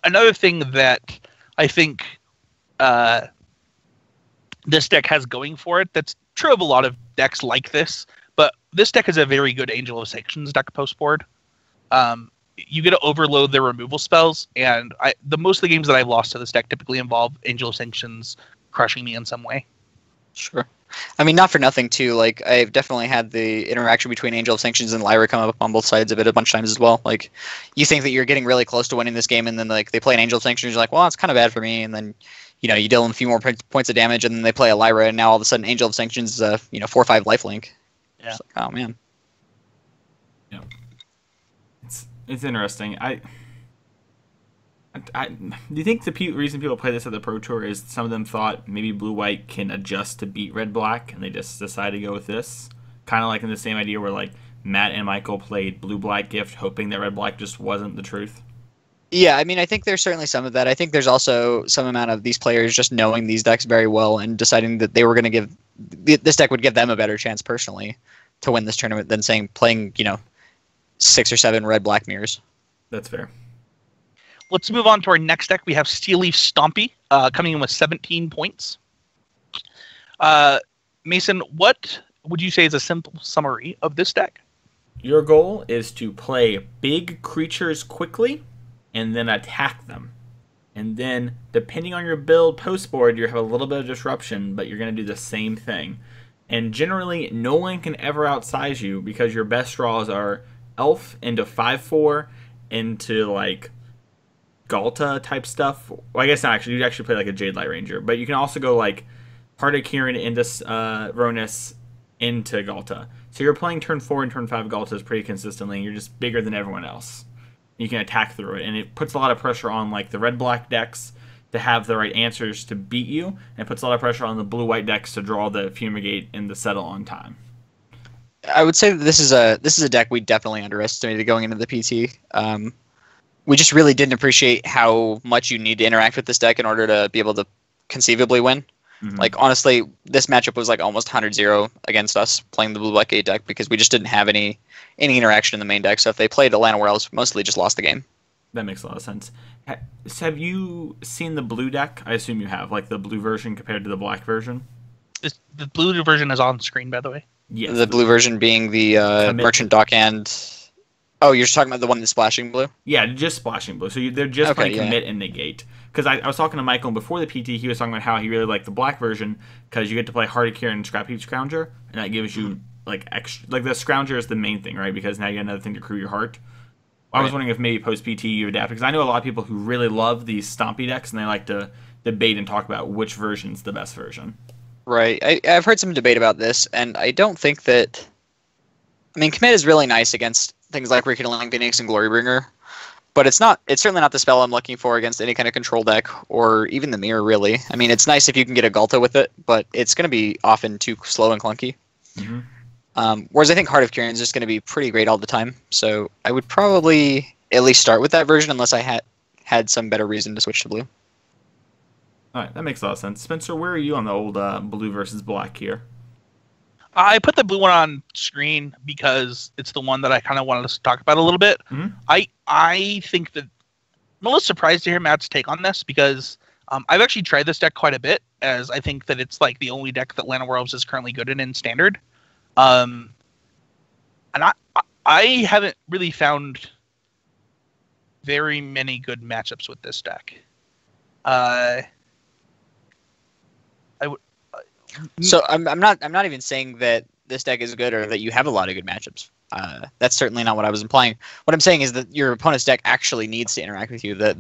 Speaker 1: Another thing that I think this deck has going for it that's true of a lot of decks like this, but this deck is a very good Angel of Sanctions deck post board. You get to overload their removal spells, and most of the games that I've lost to this deck typically involve Angel of Sanctions crushing me in some way.
Speaker 3: Sure. I mean, not for nothing, too. Like, I've definitely had the interaction between Angel of Sanctions and Lyra come up on both sides of it a bunch of times as well. Like, you think that you're getting really close to winning this game, and then like they play an Angel of Sanctions, you're like, well, it's kind of bad for me, and then you deal them a few more points of damage, and then they play a Lyra, and now all of a sudden Angel of Sanctions is a 4/5 lifelink.
Speaker 1: Yeah.
Speaker 3: It's like, oh man.
Speaker 2: It's interesting. Do you think the reason people play this at the Pro Tour is some of them thought maybe blue-white can adjust to beat red-black, and they just decided to go with this? Kind of like in the same idea where like Matt and Michael played Blue-Black Gift, hoping that Red-Black just wasn't the truth?
Speaker 3: Yeah, I mean, I think there's certainly some of that. I think there's also some amount of these players just knowing these decks very well and deciding that they were going to give this deck would give them a better chance personally to win this tournament than playing 6 or 7 red-black mirrors.
Speaker 2: That's fair.
Speaker 1: Let's move on to our next deck. We have Steel Leaf Stompy coming in with 17 points. Mason, what would you say is a simple summary of this deck?
Speaker 2: Your goal is to play big creatures quickly and then attack them. And then, depending on your build post-board, you have a little bit of disruption, but you're going to do the same thing. And generally, no one can ever outsize you because your best draws are Elf into 5/4 into, like, Galta type stuff. Well, I guess not actually. You'd actually play, like, a Jade Light Ranger. But you can also go, like, Heart of Kirin into Ronus into Galta. So you're playing turn 4 and turn 5 Galtas pretty consistently, and you're just bigger than everyone else. You can attack through it, and it puts a lot of pressure on like the red-black decks to have the right answers to beat you, and it puts a lot of pressure on the blue-white decks to draw the Fumigate and the Settle on time.
Speaker 3: I would say that this is a deck we definitely underestimated going into the PT. We just really didn't appreciate how much you need to interact with this deck in order to be able to conceivably win. Mm-hmm. Like, honestly, this matchup was like almost 100-0 against us playing the blue-black 8 deck because we just didn't have any interaction in the main deck. So if they played Atlanta Worlds, mostly just lost the game.
Speaker 2: That makes a lot of sense. Have you seen the blue deck? I assume you have, like the blue version compared to the black version.
Speaker 1: The blue version is on screen, by the way.
Speaker 3: Yes. The blue version being the Merchant Dockhand. Oh, you're just talking about the one that's splashing blue?
Speaker 2: Yeah, just splashing blue. So they're just playing Commit and Negate. Because I was talking to Michael before the PT, he was talking about how he really liked the black version because you get to play Heart of Kirin and Scrap Heap Scrounger, and that gives you like extra. Like the Scrounger is the main thing, right? Because now you got another thing to crew your heart. Right. I was wondering if maybe post PT you adapt because I know a lot of people who really love these Stompy decks and they like to debate and talk about which version's the best version. Right.
Speaker 3: I've heard some debate about this, and I don't think that. I mean, Commit is really nice against things like Rekindling Phoenix and Glorybringer. But it's certainly not the spell I'm looking for against any kind of control deck, or even the mirror, really. I mean, it's nice if you can get a Galta with it, but it's going to be often too slow and clunky. Mm-hmm. Whereas I think Heart of Kirin is just going to be pretty great all the time. So I would probably at least start with that version unless I had some better reason to switch to blue.
Speaker 2: All right, that makes a lot of sense. Spencer, where are you on the old blue versus black here?
Speaker 1: I put the blue one on screen because it's the one that I kind of wanted to talk about a little bit. Mm-hmm. I think that I'm a little surprised to hear Matt's take on this because I've actually tried this deck quite a bit, as I think that it's like the only deck that Atlanta Worlds is currently good in Standard. And I haven't really found very many good matchups with this deck.
Speaker 3: So I'm not even saying that this deck is good or that you have a lot of good matchups. That's certainly not what I was implying. What I'm saying is that your opponent's deck actually needs to interact with you. It's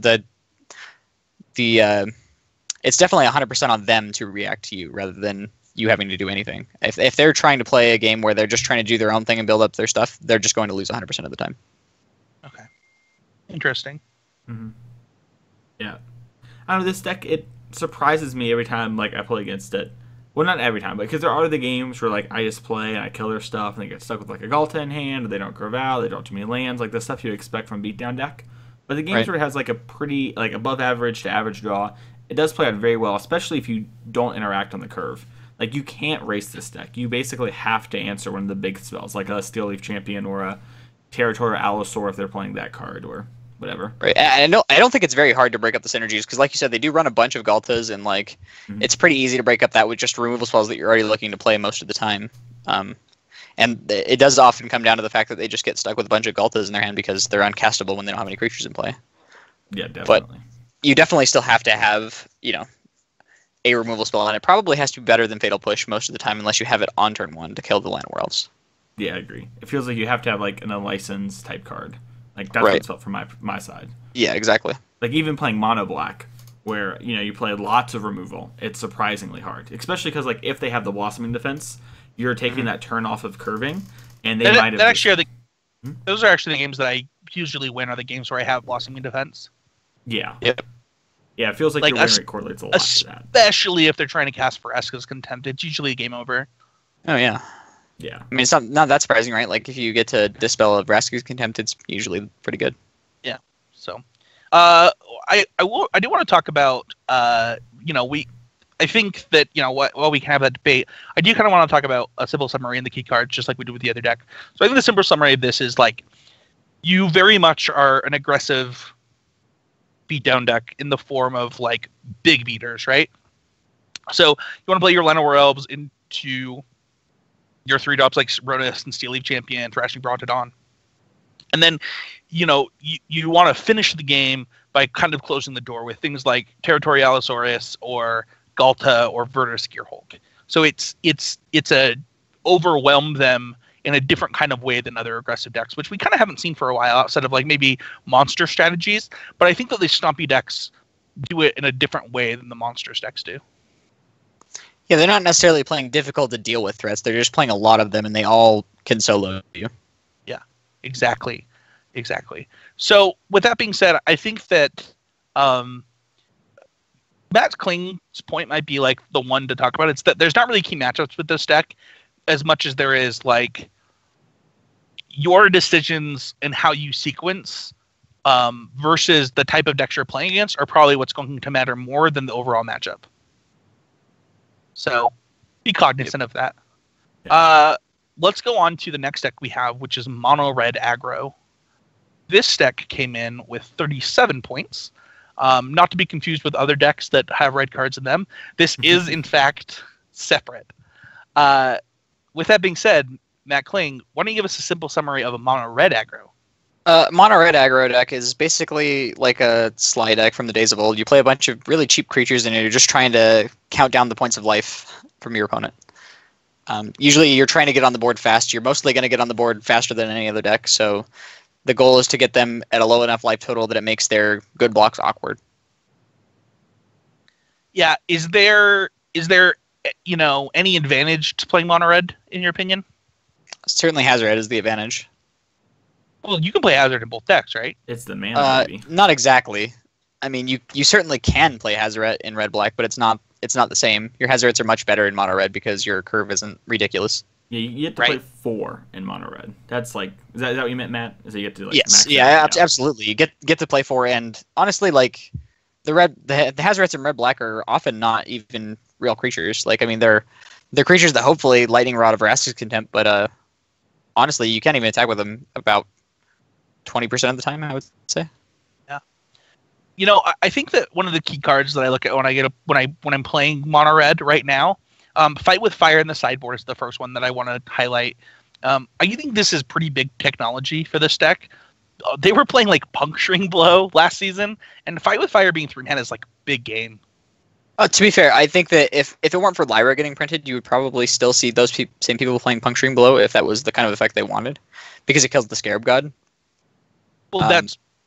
Speaker 3: definitely 100% on them to react to you rather than you having to do anything. If they're trying to play a game where they're just trying to do their own thing and build up their stuff, they're just going to lose 100% of the time.
Speaker 1: Okay. Interesting.
Speaker 2: Mm-hmm. Yeah. I don't know, this deck, it surprises me every time like I play against it. Well, not every time, but because there are the games where like I just play and I kill their stuff and they get stuck with like a Galta in hand, or they don't curve out, they don't have too many lands, like the stuff you expect from beatdown deck. But the games where it has like a pretty like above average to average draw, it does play out very well, especially if you don't interact on the curve. Like you can't race this deck. You basically have to answer one of the big spells, like a Steel Leaf Champion or a Territorial Allosaur if they're playing that card or whatever. Right.
Speaker 3: I don't think it's very hard to break up the synergies because, like you said, they do run a bunch of Galtas, and like it's pretty easy to break up that with just removal spells that you're already looking to play most of the time. And it does often come down to the fact that they just get stuck with a bunch of Galtas in their hand because they're uncastable when they don't have any creatures in play.
Speaker 2: Yeah, definitely.
Speaker 3: But you definitely still have to have, a removal spell, and it probably has to be better than Fatal Push most of the time unless you have it on turn 1 to kill the Land Worlds.
Speaker 2: Yeah, I agree. It feels like you have to have like an Unlicensed type card. Like that's what's up from my side.
Speaker 3: Yeah, exactly.
Speaker 2: Like even playing mono black, where you play lots of removal, it's surprisingly hard. Especially because like if they have the Blossoming Defense, you're taking that turn off of curving, and they might have.
Speaker 1: Those are actually the games that I usually win. Are the games where I have Blossoming Defense.
Speaker 2: Yeah.
Speaker 3: Yep.
Speaker 2: Yeah, it feels like your win rate correlates a lot to that.
Speaker 1: Especially if they're trying to cast for Eska's Contempt, it's usually a game over.
Speaker 3: Oh yeah.
Speaker 2: Yeah.
Speaker 3: I mean, it's not that surprising, right? Like, if you get to dispel a Vraska's Contempt, it's usually pretty good.
Speaker 1: So, I do want to talk about I think that while we can have that debate, I do kind of want to talk about a simple summary in the key cards, just like we did with the other deck. So I think the simple summary of this is like, you very much are an aggressive beatdown deck in the form of like big beaters, right? So you want to play your Llanowar Elves into your 3-drops like Rodus and Steel Leaf Champion, Thrashing Brontodon. And then, you want to finish the game by kind of closing the door with things like Territorialosaurus or Galta or Verdus Gearhulk. So it's a overwhelm them in a different kind of way than other aggressive decks, which we kind of haven't seen for a while outside of like maybe monster strategies. But I think that the Stompy decks do it in a different way than the monsters decks do.
Speaker 3: Yeah, they're not necessarily playing difficult to deal with threats. They're just playing a lot of them, and they all can solo you.
Speaker 1: Exactly. So with that being said, I think that Matt Kling's point might be like the one to talk about. It's that there's not really key matchups with this deck as much as there is like your decisions and how you sequence versus the type of decks you're playing against are probably what's going to matter more than the overall matchup. So be cognizant of that.
Speaker 2: Yeah.
Speaker 1: Let's go on to the next deck we have, which is Mono Red Aggro. This deck came in with 37 points. Not to be confused with other decks that have red cards in them. This is, in fact, separate. With that being said, Matt Kling, why don't you give us a simple summary of a Mono Red Aggro?
Speaker 3: Mono Red Aggro deck is basically like a Sly deck from the days of old. You play a bunch of really cheap creatures, and you're just trying to count down the points of life from your opponent. Usually you're trying to get on the board fast. You're mostly going to get on the board faster than any other deck, so the goal is to get them at a low enough life total that it makes their good blocks awkward.
Speaker 1: Yeah, is there any advantage to playing Mono Red, in your opinion?
Speaker 3: Certainly Hazard is the advantage.
Speaker 1: Well, you can play Hazard in both decks, right?
Speaker 2: It's the mana, maybe.
Speaker 3: Not exactly. I mean, you certainly can play Hazoret in red-black, but it's not the same. Your Hazarets are much better in mono-red because your curve isn't ridiculous.
Speaker 2: Yeah, you get to play 4 in mono red. That's like, is that what you meant, Matt? Is that you get to like
Speaker 3: yes,
Speaker 2: max
Speaker 3: yeah,
Speaker 2: out?
Speaker 3: absolutely. You get to play 4, and honestly, like the Hazarets in red-black are often not even real creatures. Like, I mean, they're creatures that hopefully Lightning Rod of Vraska's Contempt, but honestly, you can't even attack with them about 20% of the time, I would say.
Speaker 1: I think that one of the key cards that I look at when I'm playing mono red right now, Fight with Fire in the sideboard is the first one that I want to highlight. I think this is pretty big technology for this deck. They were playing like Puncturing Blow last season, and Fight with Fire being 3 mana is like big game.
Speaker 3: To be fair, I think that if it weren't for Lyra getting printed, you would probably still see those same people playing Puncturing Blow if that was the kind of effect they wanted, because it kills the Scarab God.
Speaker 1: Well,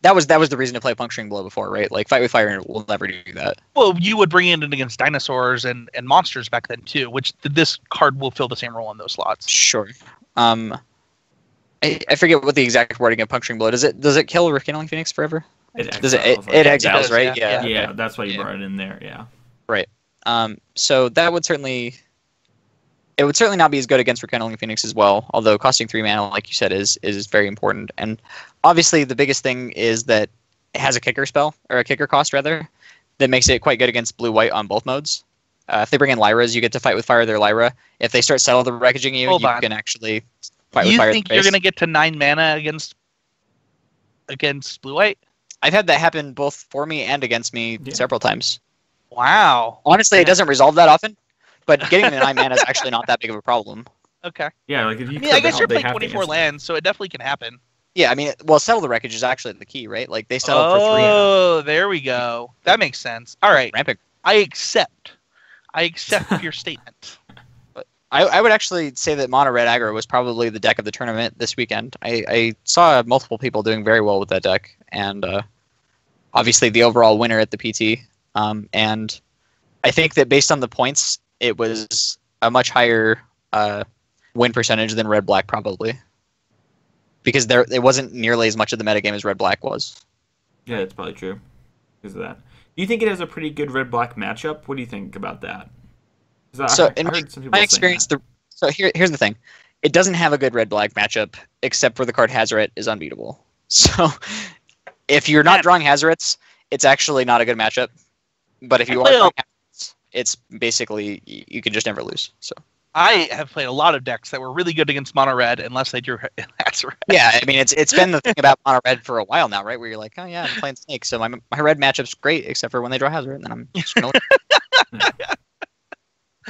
Speaker 3: that was the reason to play Puncturing Blow before, right? Like Fight with Fire will never do that.
Speaker 1: Well, you would bring it in against dinosaurs and monsters back then too, which this card will fill the same role on those slots.
Speaker 3: Sure. I forget what the exact wording of Puncturing Blow. Does it kill Rekindling Phoenix forever?
Speaker 2: It
Speaker 3: exiles, right?
Speaker 1: Yeah.
Speaker 2: Yeah, that's why you brought it in there. Yeah.
Speaker 3: Right. So that would certainly not be as good against Rekindling Phoenix as well. Although costing 3 mana, like you said, is very important. And obviously, the biggest thing is that it has a kicker spell, or a kicker cost rather, that makes it quite good against blue-white on both modes. If they bring in Lyras, you get to Fight with Fire their Lyra. If they start Settle the Wreckaging you can actually Fight with Fire.
Speaker 1: You think you're gonna get to 9 mana against blue-white?
Speaker 3: I've had that happen both for me and against me several times.
Speaker 1: Wow.
Speaker 3: Honestly, it doesn't resolve that often, but getting the 9 mana is actually not that big of a problem.
Speaker 1: Okay.
Speaker 2: Yeah, like if you.
Speaker 1: I guess you're playing 24 lands, so it definitely can happen.
Speaker 3: Yeah, I mean, Settle the Wreckage is actually the key, right? Like they settled for 3.
Speaker 1: Oh, there we go. That makes sense. All right.
Speaker 3: Rampant.
Speaker 1: I accept your statement.
Speaker 3: I would actually say that Mono Red Aggro was probably the deck of the tournament this weekend. I saw multiple people doing very well with that deck, and obviously the overall winner at the PT. And I think that based on the points, it was a much higher win percentage than Red Black probably, because it wasn't nearly as much of the metagame as Red Black was.
Speaker 2: Yeah, that's probably true because of that. Do you think it has a pretty good Red Black matchup? What do you think about that?
Speaker 3: So in my experience, here's the thing: it doesn't have a good red-black matchup, except for the card Hazoret is unbeatable. So if you're not drawing Hazorets, it's actually not a good matchup. But if you are drawing Hazorets, it's basically, you can just never lose. So
Speaker 1: I have played a lot of decks that were really good against mono red unless they drew Hazoret.
Speaker 3: yeah, I mean, it's been the thing about mono red for a while now, right? Where you're like, oh yeah, I'm playing Snake, so my red matchup's great, except for when they draw Hazoret, and then I'm just gonna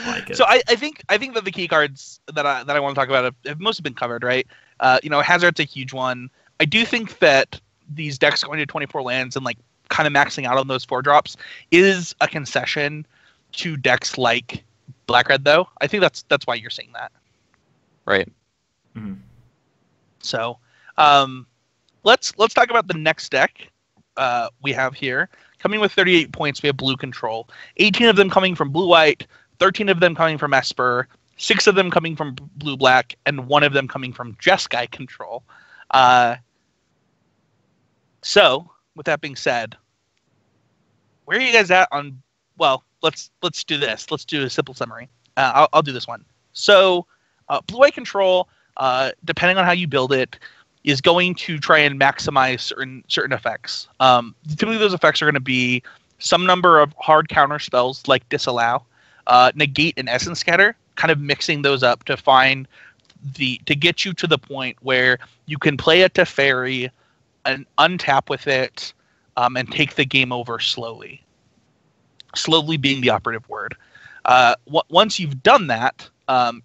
Speaker 2: Like it.
Speaker 1: So I think that the key cards that I want to talk about have mostly been covered, right? Hazoret's a huge one. I do think that these decks going to 24 lands and like kind of maxing out on those 4-drops is a concession to decks like Black Red, though. I think that's why you're seeing that.
Speaker 3: right.
Speaker 2: Mm-hmm.
Speaker 1: So let's talk about the next deck we have here. Coming with 38 points, we have Blue Control. 18 of them coming from Blue-White, 13 of them coming from Esper, 6 of them coming from Blue-Black, and 1 of them coming from Jeskai Control. So, with that being said, where are you guys at on? Well, let's do this. Let's do a simple summary. I'll do this one. So, Blue-White Control, depending on how you build it, is going to try and maximize certain effects. Typically, those effects are going to be some number of hard counter spells like Disallow, Negate, and Essence Scatter, kind of mixing those up to get you to the point where you can play a Teferi and untap with it, and take the game over slowly. Slowly being the operative word. Once you've done that,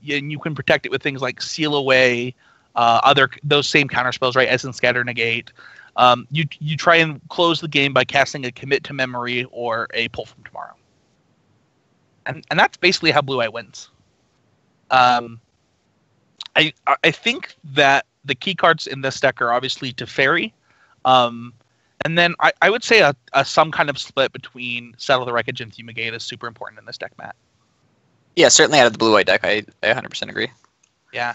Speaker 1: you can protect it with things like Seal Away, those same counter spells, right? Essence Scatter, Negate. You try and close the game by casting a Commit to Memory or a Pull from Tomorrow. And that's basically how Blue-White wins. I think that the key cards in this deck are obviously Teferi. And then I would say some kind of split between Settle the Wreckage and Fumigate is super important in this deck, Matt.
Speaker 3: Yeah, certainly out of the Blue-White deck, I 100% agree.
Speaker 1: Yeah.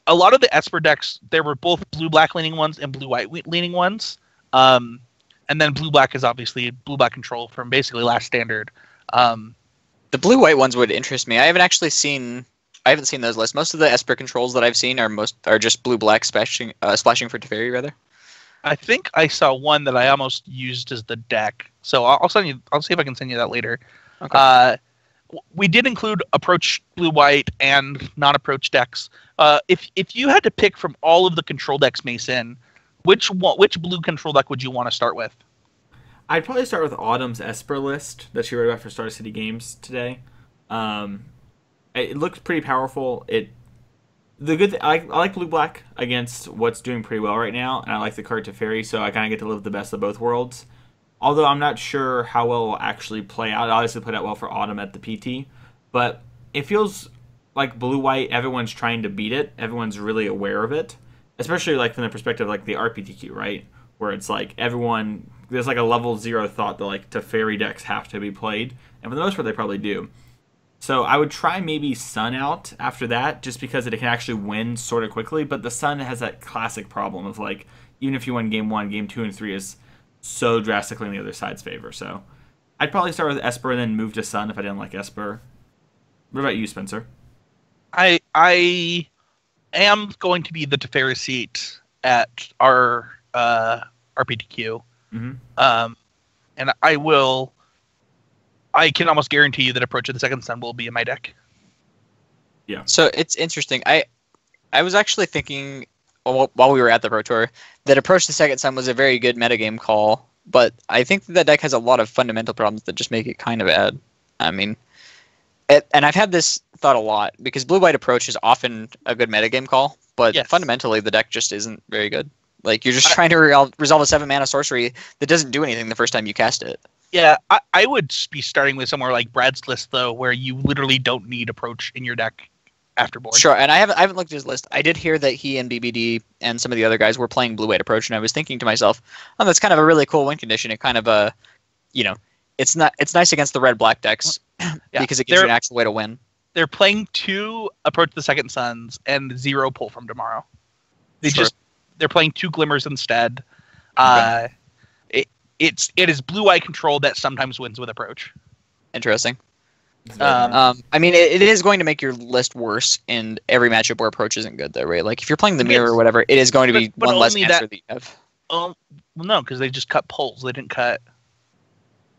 Speaker 1: A lot of the Esper decks, there were both Blue-Black leaning ones and Blue-White leaning ones. And then Blue-Black is obviously Blue-Black Control from basically Last Standard.
Speaker 3: The Blue-White ones would interest me. I haven't seen those lists. Most of the Esper controls that I've seen are just Blue-Black splashing for Teferi, rather.
Speaker 1: I think I saw one that I almost used as the deck. So I'll send you. I'll see if I can send you that later.
Speaker 3: Okay.
Speaker 1: We did include approach Blue-White and non-approach decks. If you had to pick from all of the control decks, Mason, which blue control deck would you want to start with?
Speaker 2: I'd probably start with Autumn's Esper list that she wrote about for Star City Games today. It looked pretty powerful. I like Blue-Black against what's doing pretty well right now, and I like the card Teferi, so I kind of get to live the best of both worlds. Although I'm not sure how well it will actually play out. It obviously played out well for Autumn at the PT, but it feels like Blue-White, everyone's trying to beat it. Everyone's really aware of it, especially like from the perspective of like the RPTQ, right? Where it's like there's like a level 0 thought that like Teferi decks have to be played, and for the most part they probably do. So I would try maybe Sun out after that, just because it can actually win sort of quickly. But the Sun has that classic problem of like, even if you win game 1, game 2, and 3 is so drastically in the other side's favor. So I'd probably start with Esper and then move to Sun if I didn't like Esper. What about you, Spencer?
Speaker 1: I am going to be the Teferi seat at our RPTQ.
Speaker 2: Mm-hmm.
Speaker 1: And I can almost guarantee you that Approach of the Second Sun will be in my deck.
Speaker 2: Yeah.
Speaker 3: So it's interesting. I was actually thinking while we were at the Pro Tour that Approach the Second Sun was a very good metagame call, but I think that deck has a lot of fundamental problems that just make it kind of bad. I mean, and I've had this thought a lot because Blue-White Approach is often a good metagame call, but
Speaker 1: Yes.
Speaker 3: fundamentally the deck just isn't very good. Like you're just trying to resolve a 7-mana sorcery that doesn't do anything the first time you cast it.
Speaker 1: Yeah, I would be starting with somewhere like Brad's list, though, where you literally don't need Approach in your deck after board.
Speaker 3: Sure, and I haven't looked at his list. I did hear that he and BBD and some of the other guys were playing Blue-White Approach, and I was thinking to myself, oh, that's kind of a really cool win condition. It kind of it's nice against the red-black decks because it gives you an actual way to win.
Speaker 1: They're playing 2 Approach the Second Suns and 0 Pull from Tomorrow. They're playing 2 Glimmers instead.
Speaker 3: Okay.
Speaker 1: It is Blue-White Control that sometimes wins with Approach.
Speaker 3: Interesting.
Speaker 2: It's very hard.
Speaker 3: I mean, it is going to make your list worse in every matchup where approach isn't good, though, right? Like if you're playing the mirror or whatever, it is going to be
Speaker 1: But
Speaker 3: one less
Speaker 1: only
Speaker 3: answer that you have.
Speaker 1: Well, no, because they just cut poles. They didn't cut.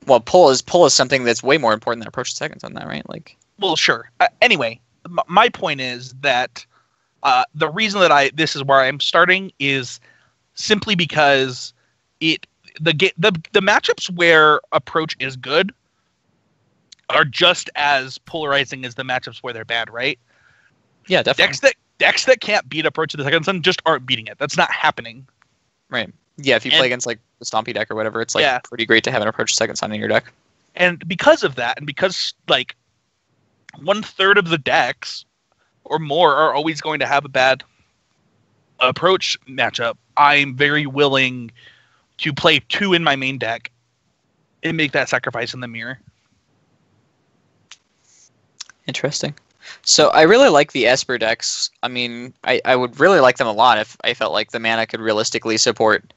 Speaker 3: Well, pull is something that's way more important than approach seconds on that, right? Like,
Speaker 1: Well, sure. Anyway, my point is that the reason that this is where I'm starting is simply because the matchups where approach is good are just as polarizing as the matchups where they're bad, right?
Speaker 3: yeah, definitely.
Speaker 1: Decks that can't beat approach of the second sun just aren't beating it. That's not happening.
Speaker 3: Right. Yeah, if you play against like the Stompy deck or whatever, it's like pretty great to have an approach second sun in your deck.
Speaker 1: And because of that, and because like 1/3 of the decks or more are always going to have a bad approach matchup, I'm very willing to play 2 in my main deck and make that sacrifice in the mirror.
Speaker 3: Interesting. So I really like the Esper decks. I mean, I would really like them a lot if I felt like the mana could realistically support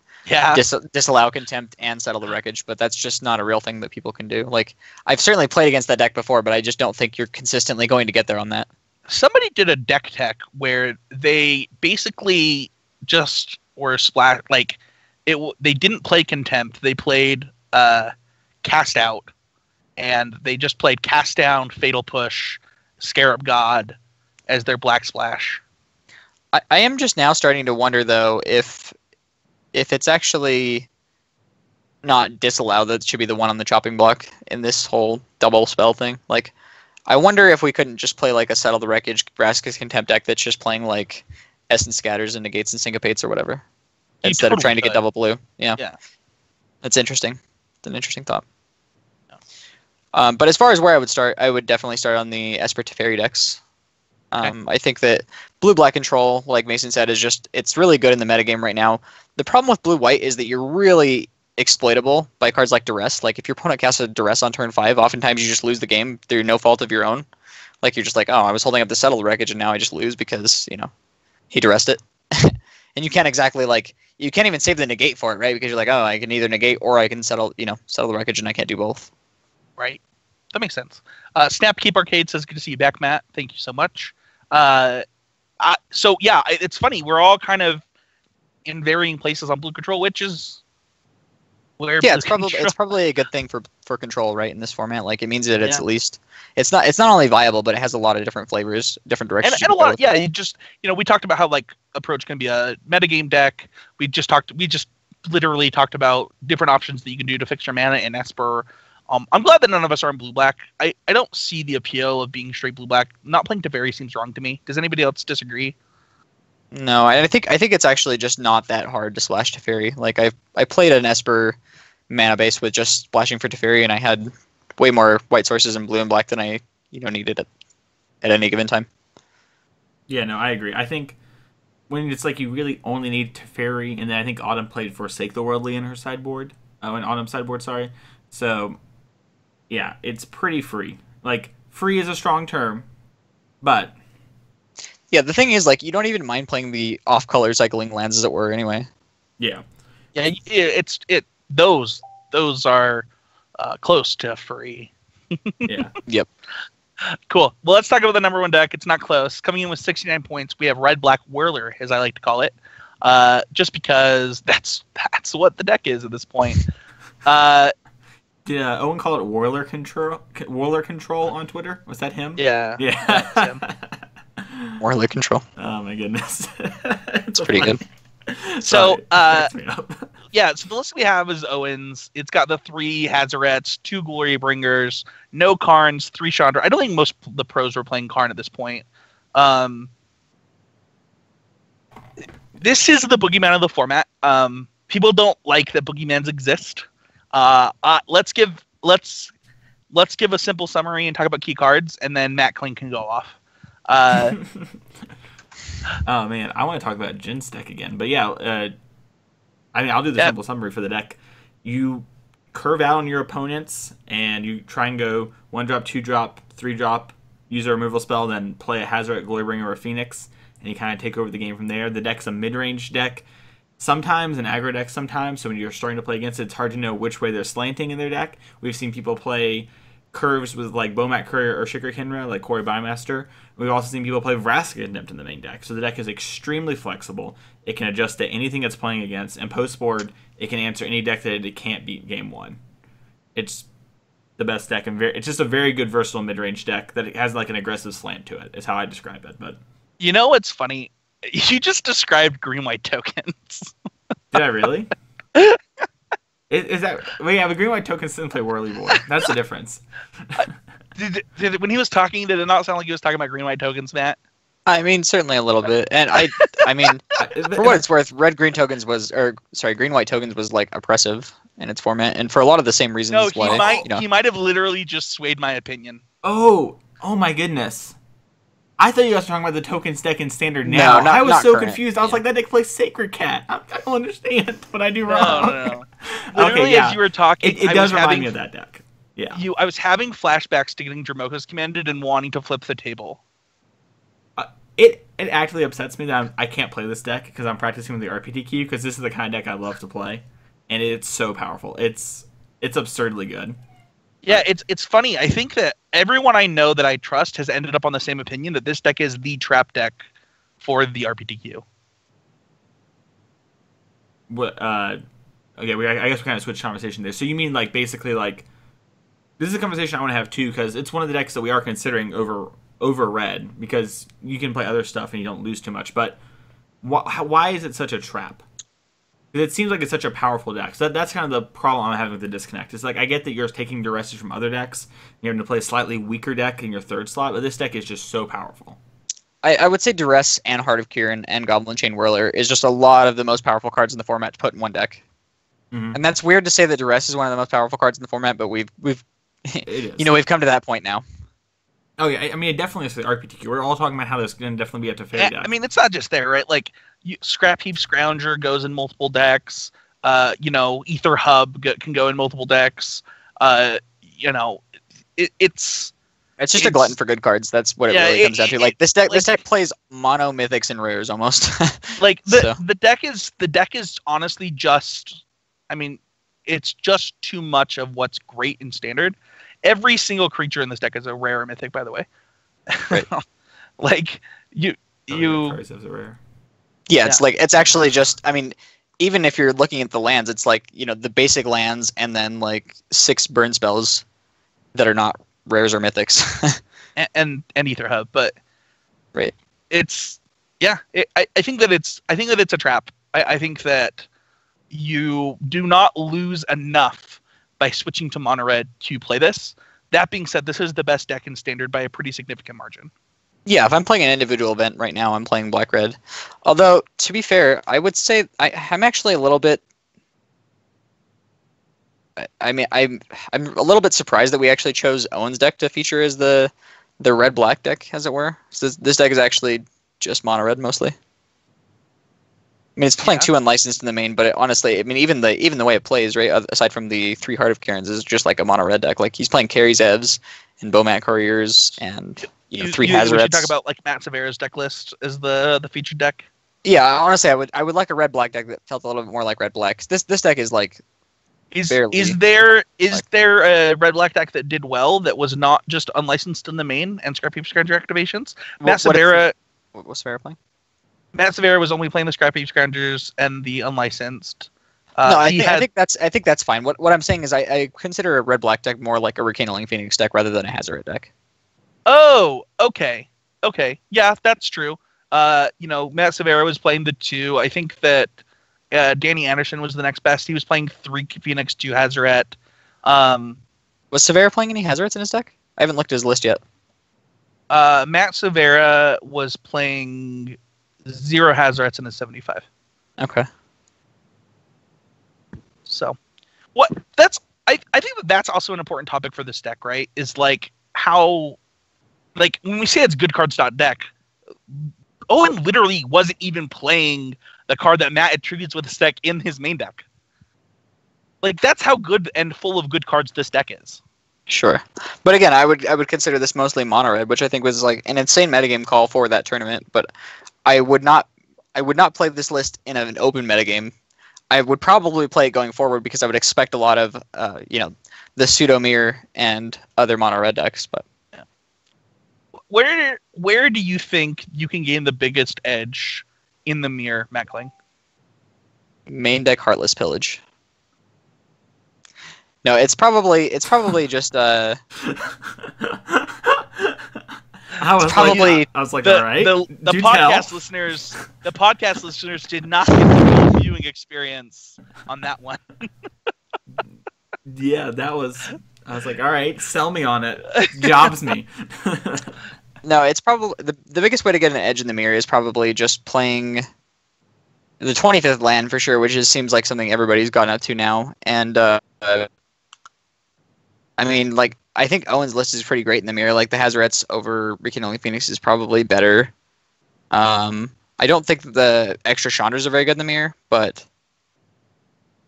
Speaker 3: disallow contempt and settle the wreckage, but that's just not a real thing that people can do. Like, I've certainly played against that deck before, but I just don't think you're consistently going to get there on that.
Speaker 1: Somebody did a deck tech where they basically just were splat like they didn't play contempt. They played cast out, and they just played cast down, fatal push, Scarab God as their black splash.
Speaker 3: I am just now starting to wonder though if it's actually not disallow that should be the one on the chopping block in this whole double spell thing. Like, I wonder if we couldn't just play like a Settle the Wreckage Vraska's Contempt deck that's just playing like Essence Scatters and Negates and Syncopates or whatever, instead of trying to get double blue. Yeah. That's interesting. It's an interesting thought. But as far as where I would start, I would definitely start on the Esper Teferi decks. I think that blue-black control, like Mason said, it's really good in the metagame right now. The problem with blue-white is that you're really exploitable by cards like Duress. Like, if your opponent casts a Duress on turn 5, oftentimes you just lose the game through no fault of your own. Like, you're just like, oh, I was holding up the Settled Wreckage and now I just lose because, he Duressed it. And you can't exactly, you can't even save the negate for it, right? Because you're like, oh, I can either negate or I can settle the Wreckage, and I can't do both.
Speaker 1: Right. That makes sense. Snapkeep Arcade says, good to see you back, Matt. Thank you so much. So, yeah, it's funny. We're all kind of in varying places on blue control, which is where
Speaker 3: it's probably a good thing for control, right, in this format. Like, it means that it's at least it's not only viable, but it has a lot of different flavors, different directions.
Speaker 1: And a lot, we talked about how like approach can be a metagame deck. We just literally talked about different options that you can do to fix your mana in Esper. I'm glad that none of us are in blue-black. I don't see the appeal of being straight blue-black. Not playing Teferi seems wrong to me. Does anybody else disagree?
Speaker 3: No, I think it's actually just not that hard to splash Teferi. Like, I played an Esper mana base with just splashing for Teferi, and I had way more white sources in blue and black than I needed at any given time.
Speaker 2: Yeah, no, I agree. I think when it's like you really only need Teferi, and then I think Autumn played Forsake the Worldly in her sideboard. In Autumn's sideboard, sorry. So, yeah, it's pretty free. Like, free is a strong term, but...
Speaker 3: Yeah, the thing is, like, you don't even mind playing the off-color cycling lands, as it were, anyway.
Speaker 2: Yeah.
Speaker 1: Yeah, those are close to free.
Speaker 2: Yeah.
Speaker 3: Yep.
Speaker 1: Cool. Well, let's talk about the number one deck. It's not close. Coming in with 69 points, we have Red Black Whirler, as I like to call it, just because that's what the deck is at this point.
Speaker 2: Did Owen call it Whirler Control on Twitter? Was that him?
Speaker 1: Yeah.
Speaker 2: Yeah.
Speaker 1: That's him.
Speaker 3: Whirler Control.
Speaker 2: Oh my goodness.
Speaker 3: It's pretty good.
Speaker 1: So,
Speaker 2: Sorry,
Speaker 1: yeah, so the list we have is Owen's. It's got the 3 Hazarets, 2 Glory Bringers, no Karns, 3 Chandra. I don't think most of the pros were playing Karn at this point. This is the boogeyman of the format. People don't like that boogeymans exist. Let's give a simple summary and talk about key cards, and then Matt Kling can go off.
Speaker 2: Oh man, I want to talk about Jin's deck again, but yeah, I'll do the simple summary for the deck. You curve out on your opponents, and you try and go 1-drop, 2-drop, 3-drop, use a removal spell, then play a Hazoret, Glorybringer, or a Phoenix, and you kind of take over the game from there. The deck's a mid-range deck, sometimes an aggro deck sometimes, so when you're starting to play against it, it's hard to know which way they're slanting in their deck. We've seen people play curves with like Bomat Courier or Shikar Kinra, like Corey Bymaster. We've also seen people play Vraska Contempt in the main deck. So the deck is extremely flexible. It can adjust to anything it's playing against, and post-board, it can answer any deck that it can't beat game one. It's the best deck, and it's just a very good versatile mid-range deck that it has like an aggressive slant to it, is how I describe it. But
Speaker 1: You know what's funny? You just described green-white tokens.
Speaker 2: did I really? Is that... Well, yeah, the green-white tokens didn't play Whirly Boy. That's the difference.
Speaker 1: When he was talking, did it not sound like he was talking about green-white tokens, Matt?
Speaker 3: I mean, certainly a little bit, and I mean, for what it's worth, green-white tokens was like oppressive in its format, and for a lot of the same reasons.
Speaker 1: No,
Speaker 3: why,
Speaker 1: he might have literally just swayed my opinion.
Speaker 2: Oh my goodness. I thought you guys were talking about the tokens deck in Standard now.
Speaker 3: No,
Speaker 2: I was
Speaker 3: not
Speaker 2: so
Speaker 3: current.
Speaker 2: confused. I was like, that deck plays Sacred Cat. I don't understand what I do wrong.
Speaker 1: No. Literally,
Speaker 2: Okay, yeah.
Speaker 1: as you were talking,
Speaker 2: It does remind me of that deck. Yeah.
Speaker 1: I was having flashbacks to getting Dromoka's commanded and wanting to flip the table.
Speaker 2: It actually upsets me that I can't play this deck because I'm practicing with the RPTQ, because this is the kind of deck I love to play, and it's so powerful. It's absurdly good.
Speaker 1: Yeah, it's funny. I think that everyone I know that I trust has ended up on the same opinion that this deck is the trap deck for the RPTQ.
Speaker 2: What? Okay, I guess we kind of switched conversation there. So you mean like basically like this is a conversation I want to have too, because it's one of the decks that we are considering over red, because you can play other stuff and you don't lose too much. But why is it such a trap? Because it seems like it's such a powerful deck. So that's kind of the problem I'm having with the disconnect. It's like, I get that you're taking duresses from other decks, you're having to play a slightly weaker deck in your third slot, but this deck is just so powerful.
Speaker 3: I would say Duress and Heart of Kieran and Goblin Chain Whirler is just a lot of the most powerful cards in the format to put in one deck.
Speaker 2: Mm-hmm.
Speaker 3: And that's weird to say that Duress is one of the most powerful cards in the format, but we've
Speaker 2: It is.
Speaker 3: we've come to that point now.
Speaker 2: Oh yeah, I mean, it definitely is the RPTQ. We're all talking about how this can definitely be a Teferi deck.
Speaker 1: I mean, it's not just there, right? Like, Scrap Heap Scrounger goes in multiple decks. Ether Hub can go in multiple decks. It's
Speaker 3: just a glutton for good cards. That's what it really comes down to. Like this deck plays mono mythics and rares almost.
Speaker 1: Like the deck is honestly just, I mean, it's just too much of what's great in Standard. Every single creature in this deck is a rare or mythic, by the way.
Speaker 3: Right.
Speaker 1: Like you.
Speaker 2: Cards as a rare.
Speaker 3: Yeah, it's like it's actually just. I mean, even if you're looking at the lands, it's like the basic lands and then like 6 burn spells that are not rares or mythics.
Speaker 1: and Ether Hub, but
Speaker 3: right.
Speaker 1: It's I think that it's a trap. I think that you do not lose enough by switching to mono red to play this. That being said, this is the best deck in Standard by a pretty significant margin.
Speaker 3: Yeah, if I'm playing an individual event right now, I'm playing black red. Although, to be fair, I would say I'm actually a little bit. I mean, I'm a little bit surprised that we actually chose Owen's deck to feature as the red black deck, as it were. So this deck is actually just mono red mostly. I mean, it's playing 2 unlicensed in the main, but honestly, I mean, even the way it plays, right, aside from the 3 Heart of Kieran's, is just like a mono red deck. Like he's playing Carries Evs and Bomat Couriers and 3 Hazarets.
Speaker 1: We should talk about like Matt Severa's deck list as the featured deck.
Speaker 3: Yeah, honestly, I would like a red black deck that felt a little bit more like red black. This deck is like
Speaker 1: Is there a red black deck that did well that was not just unlicensed in the main and Scrap Heap Scrounger activations? What's Severa
Speaker 3: playing?
Speaker 1: Matt Severa was only playing the Scrap Heap Scroungers and the unlicensed.
Speaker 3: No, I think that's fine. What I'm saying is I consider a red black deck more like a Recanaling Phoenix deck rather than a Hazoret deck.
Speaker 1: Oh, okay, yeah, that's true. Matt Severa was playing the 2. I think that Danny Anderson was the next best. He was playing 3 Phoenix, 2 Hazoret.
Speaker 3: Was Severa playing any Hazarets in his deck? I haven't looked at his list yet.
Speaker 1: Matt Severa was playing 0 Hazarets in his 75.
Speaker 3: Okay.
Speaker 1: So, I think that's also an important topic for this deck, right? Is like how, like when we say it's good cards deck, Owen literally wasn't even playing the card that Matt attributes with this deck in his main deck. Like that's how good and full of good cards this deck is.
Speaker 3: Sure, but again, I would consider this mostly mono red, which I think was like an insane metagame call for that tournament. But I would not play this list in an open metagame. I would probably play it going forward because I would expect a lot of the pseudo mirror and other mono red decks. But
Speaker 1: Where do you think you can gain the biggest edge in the mirror, Matt Kling?
Speaker 3: main deck Heartless Pillage. No, it's probably just
Speaker 2: I was
Speaker 3: probably
Speaker 2: like,
Speaker 1: The
Speaker 2: all right.
Speaker 1: the
Speaker 2: do
Speaker 1: podcast
Speaker 2: tell.
Speaker 1: listeners did not get the full viewing experience on that one.
Speaker 2: Yeah, that was. I was like, all right, sell me on it. Jobs me.
Speaker 3: no. It's probably the biggest way to get an edge in the mirror is probably just playing the 25th land for sure, which seems like something everybody's gotten up to now. And I mean, like, I think Owen's list is pretty great in the mirror. Like, the Hazarets over Rekindling Phoenix is probably better. I don't think the extra Chandras are very good in the mirror, but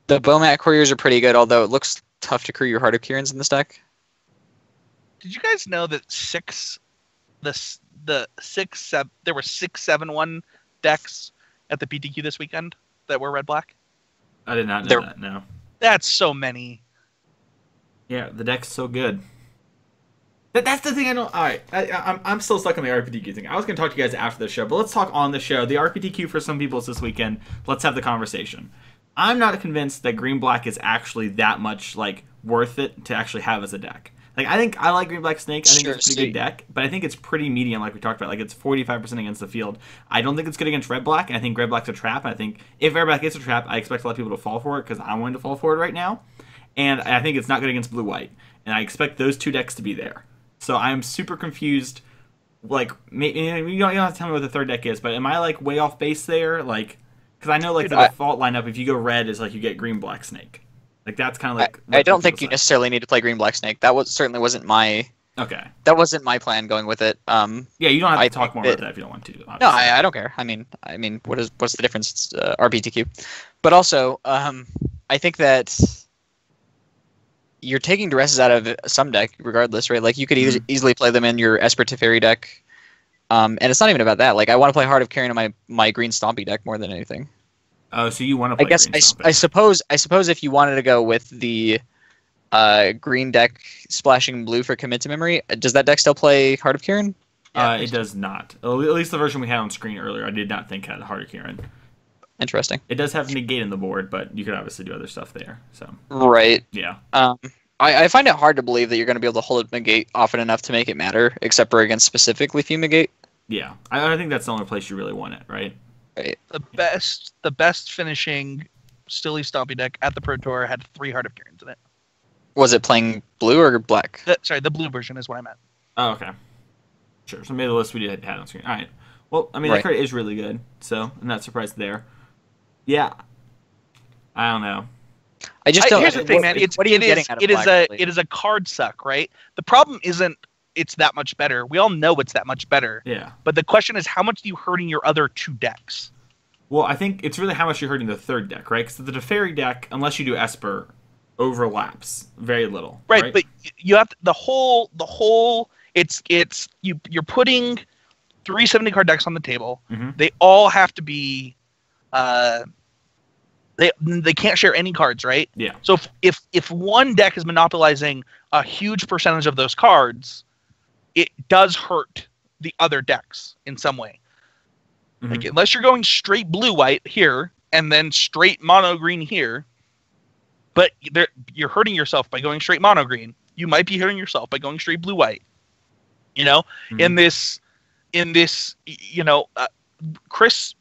Speaker 3: the Bomat Couriers are pretty good, although it looks tough to crew your Heart of Kieran's in this deck.
Speaker 1: Did you guys know that there were 6-7-1 decks at the PTQ this weekend that were red black?
Speaker 2: I did not know that. No.
Speaker 1: That's so many.
Speaker 2: Yeah, the deck's so good. That's the thing I don't. All right, I'm still stuck on the RPTQ thing. I was going to talk to you guys after the show, but let's talk on the show. The RPTQ for some people is this weekend. Let's have the conversation. I'm not convinced that green black is actually that much like worth it to actually have as a deck. Like, I think I like green black snake. I think it's a pretty good deck, but I think it's pretty medium, like we talked about. Like, it's 45% against the field. I don't think it's good against red black, and I think red black's a trap. And I think if red black is a trap, I expect a lot of people to fall for it because I'm willing to fall for it right now. And I think it's not good against blue white, and I expect those two decks to be there. So I'm super confused. Like, maybe you don't have to tell me what the third deck is, but am I like way off base there? Like, because I know like the default lineup, if you go red, is like you get green black snake. Like, that's kind of like.
Speaker 3: I don't think you necessarily need to play green black snake. That certainly wasn't my.
Speaker 2: Okay.
Speaker 3: That wasn't my plan going with it.
Speaker 2: Yeah, you don't have to talk more about that if you don't want to. Obviously.
Speaker 3: No, I don't care. I mean, what's the difference? It's RPTQ, but also, I think that you're taking duresses out of some deck regardless, right? Like, you could easily play them in your Esper Teferi deck, and it's not even about that. Like, I want to play Heart of Kieran in my green Stompy deck more than anything.
Speaker 2: Oh, so you want to play green Stompy.
Speaker 3: I suppose if you wanted to go with the green deck splashing blue for Commit to Memory, does that deck still play Heart of Kieran?
Speaker 2: It does not. At least the version we had on screen earlier, I did not think had Heart of Kieran.
Speaker 3: Interesting.
Speaker 2: It does have negate in the board, but you could obviously do other stuff there. So
Speaker 3: right.
Speaker 2: Yeah.
Speaker 3: I find it hard to believe that you're going to be able to hold negate often enough to make it matter, except for against specifically Fumigate.
Speaker 2: Yeah, I think that's the only place you really want it, right?
Speaker 3: Right.
Speaker 1: The best finishing Stilly Stompy deck at the Pro Tour had 3 Heart of Kieran's in it.
Speaker 3: Was it playing blue or black?
Speaker 1: The blue version is what I meant.
Speaker 2: Oh, okay. Sure. So maybe the list we did had on screen. All right. Well, I mean, that card is really good, so I'm not surprised there. Yeah. I don't know.
Speaker 3: I just don't.
Speaker 1: Here's the thing, man.
Speaker 3: What are you getting out of black?
Speaker 1: It is a card suck, right? The problem isn't it's that much better. We all know it's that much better.
Speaker 2: Yeah.
Speaker 1: But the question is, how much are you hurting your other 2 decks?
Speaker 2: Well, I think it's really how much you're hurting the third deck, right? Because the Teferi deck, unless you do Esper, overlaps very little.
Speaker 1: Right, but you have the whole. You're putting 3 70 card decks on the table.
Speaker 2: Mm-hmm.
Speaker 1: They all have to be. They can't share any cards, right?
Speaker 2: Yeah.
Speaker 1: So if one deck is monopolizing a huge percentage of those cards, it does hurt the other decks in some way.
Speaker 2: Mm-hmm.
Speaker 1: Like, unless you're going straight blue-white here and then straight mono-green here, but you're hurting yourself by going straight mono-green. You might be hurting yourself by going straight blue-white. You know, in this, Chris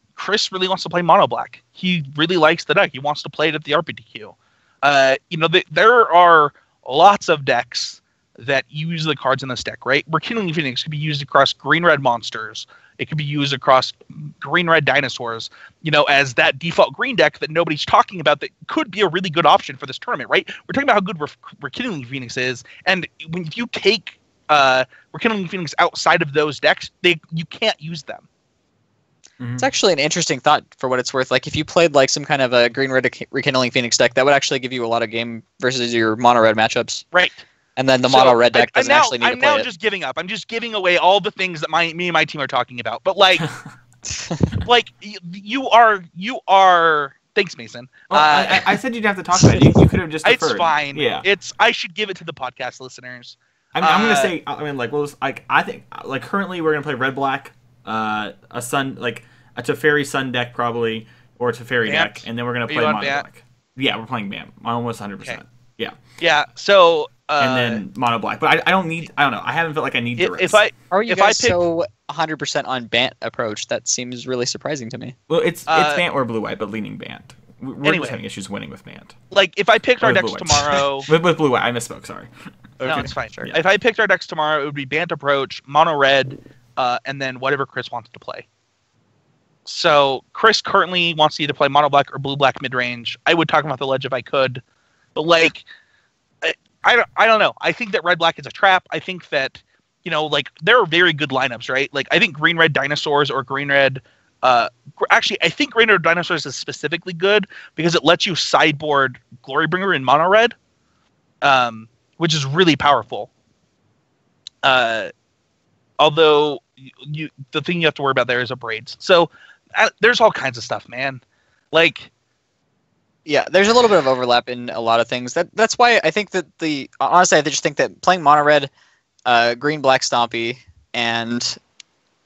Speaker 1: really wants to play mono black. He really likes the deck. He wants to play it at the RPTQ. There are lots of decks that use the cards in this deck, right? Rekindling Phoenix could be used across green-red monsters. It could be used across green-red dinosaurs, as that default green deck that nobody's talking about that could be a really good option for this tournament, right? We're talking about how good Rekindling Phoenix is, and if you take Rekindling Phoenix outside of those decks, you can't use them.
Speaker 3: It's actually an interesting thought for what it's worth. Like, if you played like some kind of a green-red Rekindling Phoenix deck, that would actually give you a lot of game versus your mono-red matchups.
Speaker 1: Right.
Speaker 3: And then the mono-red deck doesn't actually need to play it.
Speaker 1: I'm now just giving up. I'm just giving away all the things that me and my team are talking about. But like, you are Thanks, Mason.
Speaker 2: Well, I said you'd have to talk about it. You could have just deferred.
Speaker 1: It's fine.
Speaker 2: Yeah.
Speaker 1: I should give it to the podcast listeners.
Speaker 2: I'm gonna say. I mean, like, I think, like, currently we're gonna play red black, a Teferi Sun deck probably, or a Teferi deck, and then we're gonna play mono black. Yeah, we're playing BAM. Almost 100%.
Speaker 1: Okay.
Speaker 2: Yeah.
Speaker 1: Yeah. So.
Speaker 2: And then mono black, but I don't need. I don't know. I haven't felt like I need the rest.
Speaker 3: Are you guys so 100% on Bant approach? That seems really surprising to me.
Speaker 2: Well, it's Bant or blue white, but leaning Bant. We're just having issues winning with Bant.
Speaker 1: Like, if I picked our decks tomorrow...
Speaker 2: with blue white, I misspoke, sorry.
Speaker 1: Okay. No, it's fine. Sure. Yeah. If I picked our decks tomorrow, it would be Bant approach, mono red, and then whatever Chris wanted to play. So, Chris currently wants to either play mono black or blue black mid range. I would talk about the ledge if I could. But, like, I don't know. I think that red black is a trap. I think that, like, there are very good lineups, right? Like, I think green red dinosaurs or green red... actually, I think Green Red Dinosaurs is specifically good because it lets you sideboard Glorybringer in mono red, which is really powerful. Although the thing you have to worry about there is Abrades. So there's all kinds of stuff, man. Like,
Speaker 3: yeah, there's a little bit of overlap in a lot of things. That's why I think that honestly, I just think that playing mono red, green black Stompy, and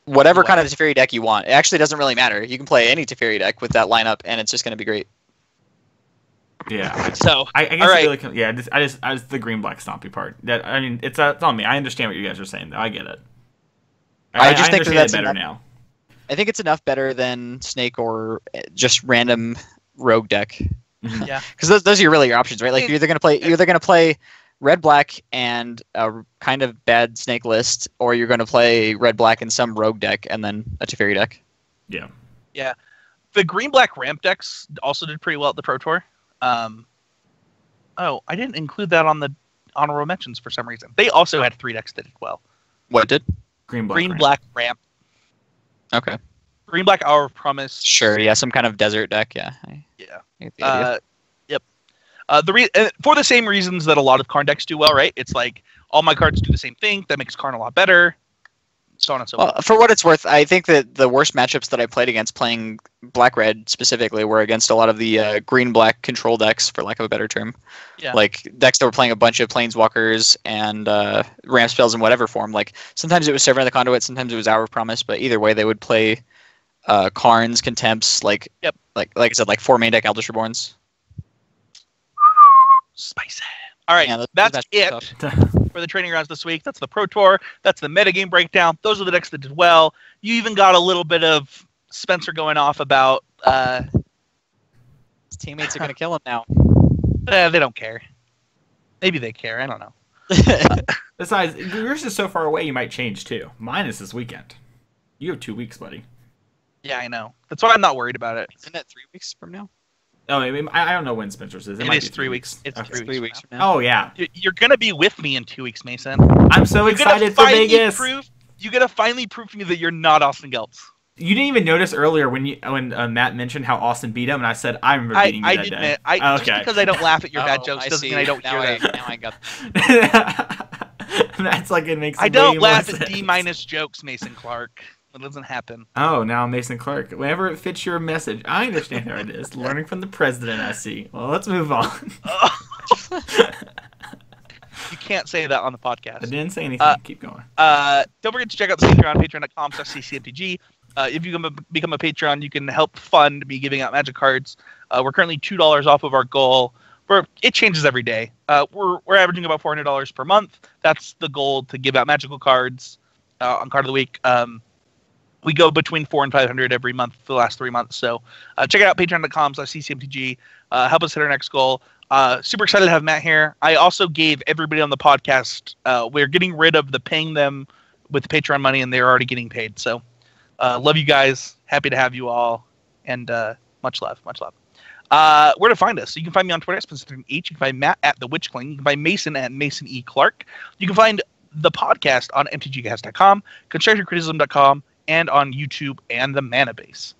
Speaker 3: whatever kind of Teferi deck you want. It actually doesn't really matter. You can play any Teferi deck with that lineup, and it's just going to be great.
Speaker 2: Yeah.
Speaker 1: So
Speaker 2: I guess
Speaker 1: right.
Speaker 2: I just the green black Stompy part. That, I mean, it's on me. I understand what you guys are saying. I get it.
Speaker 3: I just think
Speaker 2: that's better now.
Speaker 3: I think it's enough better than Snake or just random rogue deck.
Speaker 1: Yeah.
Speaker 3: Because those are really your options, right? Like you're either going to play red black and a kind of bad Snake list, or you're going to play red black and some rogue deck and then a Teferi deck.
Speaker 2: Yeah.
Speaker 1: Yeah. The green black ramp decks also did pretty well at the Pro Tour. I didn't include that on the honorable mentions for some reason. They also had 3 decks that did well.
Speaker 3: What did?
Speaker 2: Green black
Speaker 1: ramp.
Speaker 3: Okay.
Speaker 1: Green black Hour of Promise.
Speaker 3: Sure. Yeah. Some kind of desert deck. Yeah.
Speaker 1: Yeah. Yep. For the same reasons that a lot of Karn decks do well, right? It's like all my cards do the same thing. That makes Karn a lot better. So on and so forth.
Speaker 3: For what it's worth, I think that the worst matchups that I played against playing black-red specifically were against a lot of the green-black control decks, for lack of a better term.
Speaker 1: Yeah.
Speaker 3: Like decks that were playing a bunch of Planeswalkers and ramp spells in whatever form. Like sometimes it was Servant of the Conduit, sometimes it was Hour of Promise, but either way they would play Karns, Contempts, like I said, like 4 main deck Eldritch Reborns.
Speaker 1: Spicy. All right, yeah, that's it for the training rounds this week. That's the Pro Tour. That's the metagame breakdown. Those are the decks that did well. You even got a little bit of Spencer going off about...
Speaker 3: His teammates are going to kill him now.
Speaker 1: They don't care. Maybe they care. I don't know.
Speaker 2: Besides, yours is so far away you might change too. Mine is this weekend. You have 2 weeks, buddy.
Speaker 1: Yeah, I know. That's why I'm not worried about it.
Speaker 3: Isn't that 3 weeks from now?
Speaker 2: Oh, I don't know when Spencer's is.
Speaker 1: It
Speaker 2: might
Speaker 1: is
Speaker 2: be
Speaker 1: 3 weeks. It's
Speaker 3: okay.
Speaker 1: 3 weeks
Speaker 3: from now.
Speaker 2: Oh, yeah.
Speaker 1: You're going to be with me in 2 weeks, Mason.
Speaker 2: I'm so excited for Vegas.
Speaker 1: You got to finally prove to me that you're not Austin Geltz.
Speaker 2: You didn't even notice earlier when Matt mentioned how Austin beat him, and I said, I remember beating you that day.
Speaker 1: Just because I don't laugh at your bad jokes doesn't mean I don't hear them.
Speaker 3: Now I got
Speaker 2: That's like it makes
Speaker 1: I don't laugh at D- jokes, Mason Clark. It doesn't happen.
Speaker 2: Oh, now Mason Clark. Whenever it fits your message. I understand how it is. Learning from the president, I see. Well, let's move on.
Speaker 1: You can't say that on the podcast.
Speaker 2: I didn't say anything. Keep going.
Speaker 1: Don't forget to check out the Patreon, patreon.com/ccmtg. If you become a Patreon, you can help fund me giving out Magic cards. We're currently $2 off of our goal. It changes every day. We're averaging about $400 per month. That's the goal, to give out magical cards on Card of the Week. We go between 400 and 500 every month for the last 3 months. So check it out, patreon.com/ccmtg. Help us hit our next goal. Super excited to have Matt here. I also gave everybody on the podcast, we're getting rid of the paying them with the Patreon money, and they're already getting paid. So love you guys. Happy to have you all. And much love. Much love. Where to find us? So you can find me on Twitter, SpencerH. You can find Matt at The Witch King. You can find Mason at Mason E. Clark. You can find the podcast on mtgcast.com, constructioncriticism.com, and on YouTube and the Mana Base.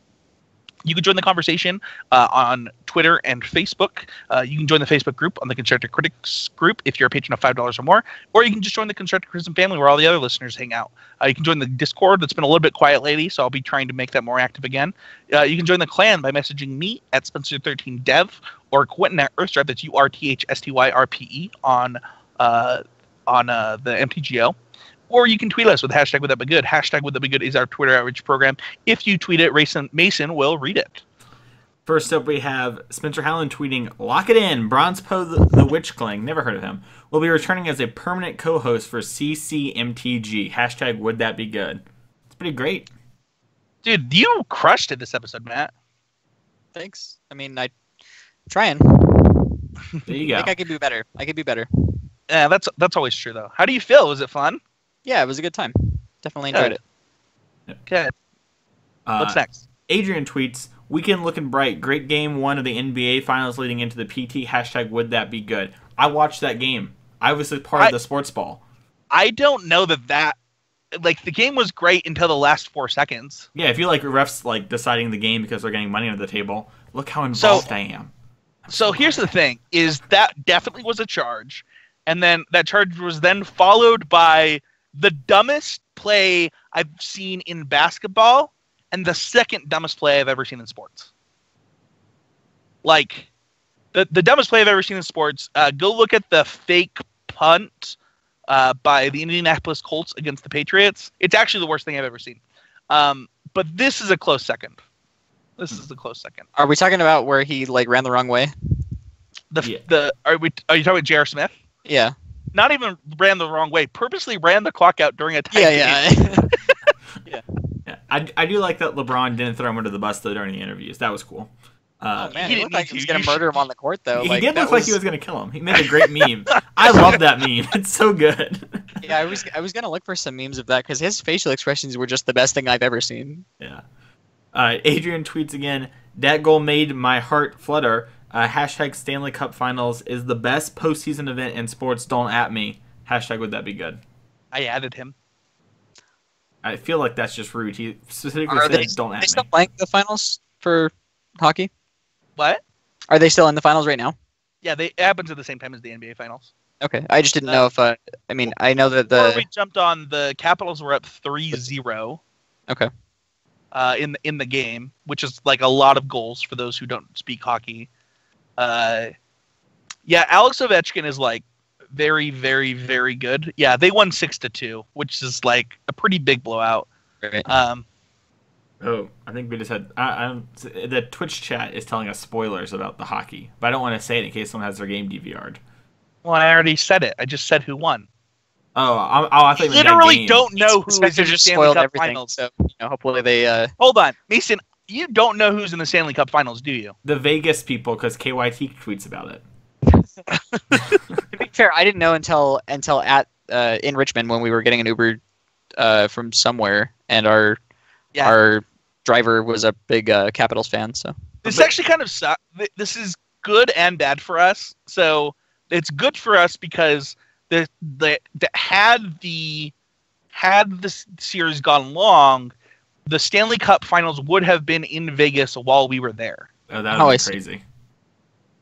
Speaker 1: You can join the conversation on Twitter and Facebook. You can join the Facebook group on the Constructive Critics group if you're a patron of $5 or more, or you can just join the Constructive Criticism family where all the other listeners hang out. You can join the Discord that's been a little bit quiet lately, so I'll be trying to make that more active again. You can join the clan by messaging me at Spencer13Dev or Quentin at Earthstripe, that's URTHSTYRPE on the MTGO. Or you can tweet us with hashtag Would That Be Good. Hashtag Would That Be Good is our Twitter outreach program. If you tweet it, Mason will read it.
Speaker 2: First up, we have Spencer Howland tweeting, "Lock it in, Bronzepo the Witchling," never heard of him, "will be returning as a permanent co-host for CCMTG. Hashtag Would That Be Good." It's pretty great.
Speaker 1: Dude, you crushed it this episode, Matt.
Speaker 3: Thanks. I mean, I'm trying.
Speaker 2: There you go.
Speaker 3: I think I could do better.
Speaker 1: Yeah, that's always true, though. How do you feel? Was it fun?
Speaker 3: Yeah, it was a good time. Definitely enjoyed it.
Speaker 1: Okay. What's next?
Speaker 2: Adrian tweets, "Weekend looking bright. Great game 1 of the NBA Finals leading into the PT. Hashtag Would That Be Good." I watched that game. I was a part of the sports ball.
Speaker 1: I don't know that like, the game was great until the last 4 seconds.
Speaker 2: Yeah, if you like refs like deciding the game because they're getting money under the table, look how involved I am.
Speaker 1: So here's the thing, is that definitely was a charge. And then that charge was then followed by the dumbest play I've seen in basketball and the second dumbest play I've ever seen in sports. Like, the dumbest play I've ever seen in sports, go look at the fake punt by the Indianapolis Colts against the Patriots. It's actually the worst thing I've ever seen. But this is a close second.
Speaker 3: Are we talking about where he like ran the wrong way?
Speaker 1: Are you talking about J.R. Smith?
Speaker 3: Yeah.
Speaker 1: Not even ran the wrong way. Purposely ran the clock out during a tight
Speaker 3: game.
Speaker 2: Yeah. I do like that LeBron didn't throw him under the bus though during the interviews. That was cool.
Speaker 3: Oh man, he looked like he was gonna murder him on the court though.
Speaker 2: He did look like he was gonna kill him. He made a great meme. I love that meme. It's so good.
Speaker 3: Yeah, I was gonna look for some memes of that because his facial expressions were just the best thing I've ever seen.
Speaker 2: Yeah. Adrian tweets again, "That goal made my heart flutter. Hashtag Stanley Cup Finals is the best postseason event in sports. Don't at me. Hashtag Would That Be Good."
Speaker 1: I added him.
Speaker 2: I feel like that's just rude. He specifically said, "Don't at me."
Speaker 3: Are they still playing the finals for hockey?
Speaker 1: What?
Speaker 3: Are they still in the finals right now?
Speaker 1: Yeah, it happens at the same time as the NBA Finals.
Speaker 3: Okay, I just didn't know if I mean, I know that
Speaker 1: Before we jumped on, the Capitals were up 3-0.
Speaker 3: Okay.
Speaker 1: In the game, which is like a lot of goals for those who don't speak hockey. Yeah, Alex Ovechkin is like very, very, very good. Yeah, they won 6-2, which is like a pretty big blowout.
Speaker 3: Right.
Speaker 2: Oh, I think we just had... the Twitch chat is telling us spoilers about the hockey, but I don't want to say it in case someone has their game DVR'd.
Speaker 1: Well, I already said it. I just said who won.
Speaker 2: Oh, I thought you meant
Speaker 1: literally
Speaker 2: that game.
Speaker 1: don't know who is in the
Speaker 3: just
Speaker 1: Stanley
Speaker 3: spoiled
Speaker 1: Cup
Speaker 3: everything,
Speaker 1: Finals.
Speaker 3: so hopefully they.
Speaker 1: Hold on, Mason. You don't know who's in the Stanley Cup Finals, do you?
Speaker 2: The Vegas people, because KYT tweets about it.
Speaker 3: To be fair, I didn't know until at in Richmond when we were getting an Uber from somewhere, and our driver was a big Capitals fan. So
Speaker 1: this actually kind of sucks. This is good and bad for us. So it's good for us because had the series gone long, the Stanley Cup Finals would have been in Vegas while we were there.
Speaker 2: Oh, that would be crazy.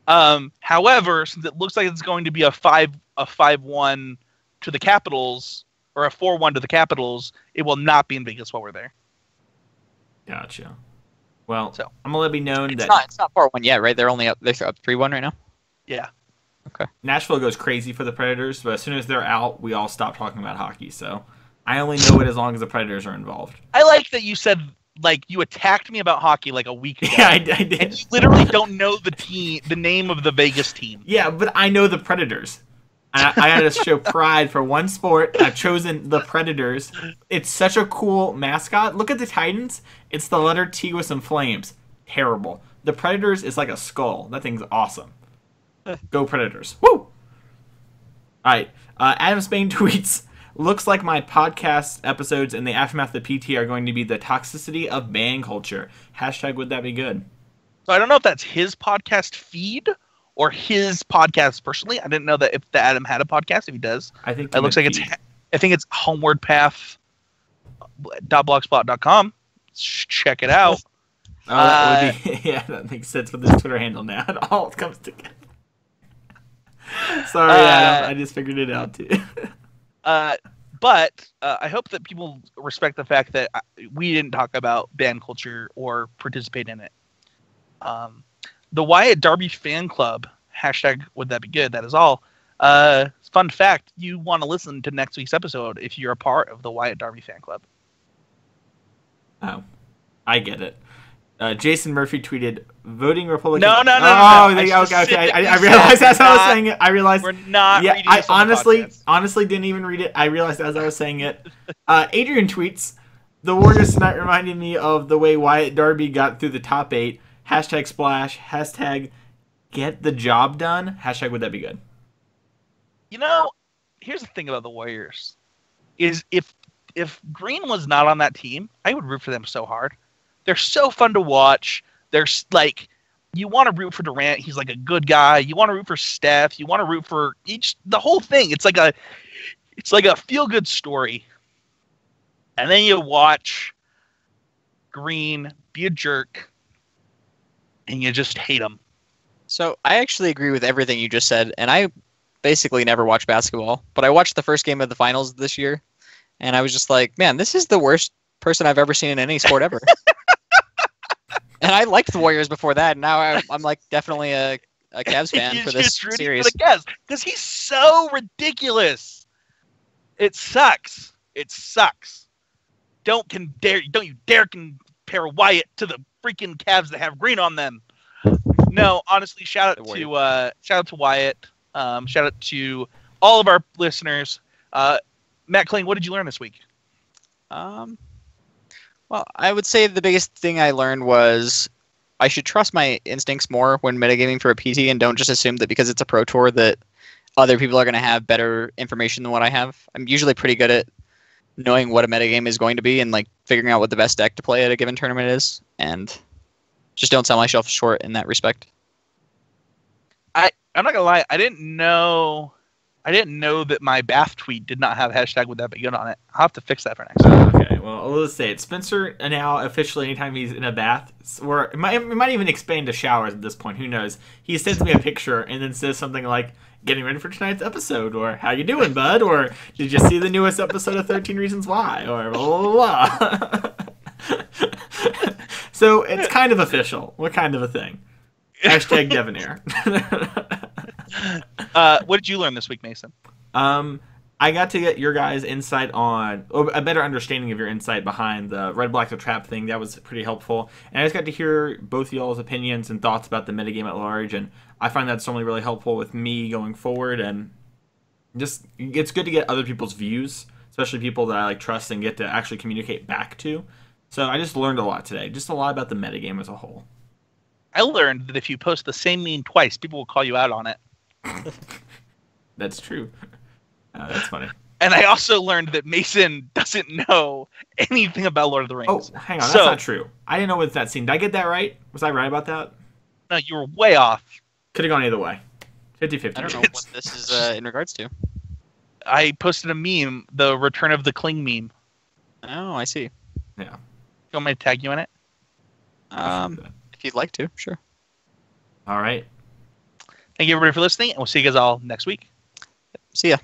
Speaker 1: However, since it looks like it's going to be a 5-1 to the Capitals or a 4-1 to the Capitals, it will not be in Vegas while we're there.
Speaker 2: Gotcha. Well, I'm gonna let it be known that
Speaker 3: it's not 4-1 yet, right? They're up 3-1 right now.
Speaker 1: Yeah.
Speaker 3: Okay.
Speaker 2: Nashville goes crazy for the Predators, but as soon as they're out, we all stop talking about hockey. So I only know it as long as the Predators are involved.
Speaker 1: I like that you said, like, you attacked me about hocky like a week ago.
Speaker 2: Yeah, I did.
Speaker 1: And you literally don't know the name of the Vegas team.
Speaker 2: Yeah, but I know the Predators. I had to show pride for one sport. I've chosen the Predators. It's such a cool mascot. Look at the Titans. It's the letter T with some flames. Terrible. The Predators is like a skull. That thing's awesome. Go Predators. Woo! All right. Adam Spain tweets, "Looks like my podcast episodes in the aftermath of PT are going to be the toxicity of ban culture. Hashtag Would That Be Good."
Speaker 1: So I don't know if that's his podcast feed or his podcast personally. I didn't know that if the Adam had a podcast. If he does,
Speaker 2: I think
Speaker 1: it looks like I think it's homewardpath.blogspot.com. Check it out.
Speaker 2: Oh, that would be yeah. That makes sense with this Twitter handle now. It all comes together. Sorry, Adam. I just figured it out too.
Speaker 1: But I hope that people respect the fact that we didn't talk about band culture or participate in it. The Wyatt Darby fan club, hashtag would that be good, that is all. Fun fact, you want to listen to next week's episode if you're a part of the Wyatt Darby fan club.
Speaker 2: Oh, I get it. Jason Murphy tweeted, voting Republican.
Speaker 1: No.
Speaker 2: Okay. I realized as I was saying it. I realized.
Speaker 1: We're not reading
Speaker 2: I
Speaker 1: this on the podcast.
Speaker 2: honestly didn't even read it. I realized as I was saying it. Adrian tweets, the Warriors tonight reminded me of the way Wyatt Darby got through the top 8. Hashtag splash. Hashtag get the job done. Hashtag would that be good?
Speaker 1: You know, here's the thing about the Warriors. Is if Green was not on that team, I would root for them so hard. They're so fun to watch. There's like, you want to root for Durant. He's like a good guy. You want to root for Steph. You want to root for the whole thing. It's like a feel good story. And then you watch Green be a jerk, and you just hate him.
Speaker 3: So I actually agree with everything you just said, and I basically never watched basketball, but I watched the first game of the finals this year, and I was just like, man, this is the worst person I've ever seen in any sport ever. And I liked the Warriors before that, and now I'm like definitely a Cavs fan for this series.
Speaker 1: For the Cavs because he's so ridiculous. It sucks. It sucks. Don't you dare compare Wyatt to the freaking Cavs that have Green on them. No, honestly, shout out to Wyatt. Shout out to all of our listeners. Matt Kling, what did you learn this week?
Speaker 3: Well, I would say the biggest thing I learned was I should trust my instincts more when metagaming for a PT and don't just assume that because it's a pro tour that other people are going to have better information than what I have. I'm usually pretty good at knowing what a metagame is going to be and like figuring out what the best deck to play at a given tournament is, and just don't sell myself short in that respect.
Speaker 1: I'm not gonna lie, I didn't know that my bath tweet did not have hashtag would that be good on it. I'll have to fix that for next time.
Speaker 2: Okay, well, let's say it. Spencer now officially, anytime he's in a bath, or it might even expand to showers at this point. Who knows? He sends me a picture and then says something like, "Getting ready for tonight's episode," or "How you doing, bud?" or "Did you see the newest episode of 13 Reasons Why?" or blah blah blah. So it's kind of official. What kind of a thing? Hashtag Devonair.
Speaker 1: What did you learn this week, Mason?
Speaker 2: I got to get your guys' insight on, a better understanding of your insight behind the Red Black the Trap thing. That was pretty helpful. And I just got to hear both y'all's opinions and thoughts about the metagame at large. And I find that certainly really helpful with me going forward. And just, it's good to get other people's views, especially people that I like trust and get to actually communicate back to. So I just learned a lot today. Just a lot about the metagame as a whole.
Speaker 1: I learned that if you post the same meme twice, people will call you out on it.
Speaker 2: That's true. That's funny.
Speaker 1: And I also learned that Mason doesn't know anything about Lord of the Rings.
Speaker 2: Oh, hang on. That's not true. I didn't know what that scene. Did I get that right? Was I right about that?
Speaker 1: No, you were way off.
Speaker 2: Could have gone either way. 50-50.
Speaker 3: I don't know what this is in regards to.
Speaker 1: I posted a meme, the Return of the Kling meme.
Speaker 3: Oh, I see.
Speaker 2: Yeah.
Speaker 1: You want me to tag you in it?
Speaker 3: If you'd like to, sure.
Speaker 2: All right.
Speaker 1: Thank you everybody for listening, and we'll see you guys all next week.
Speaker 3: See ya.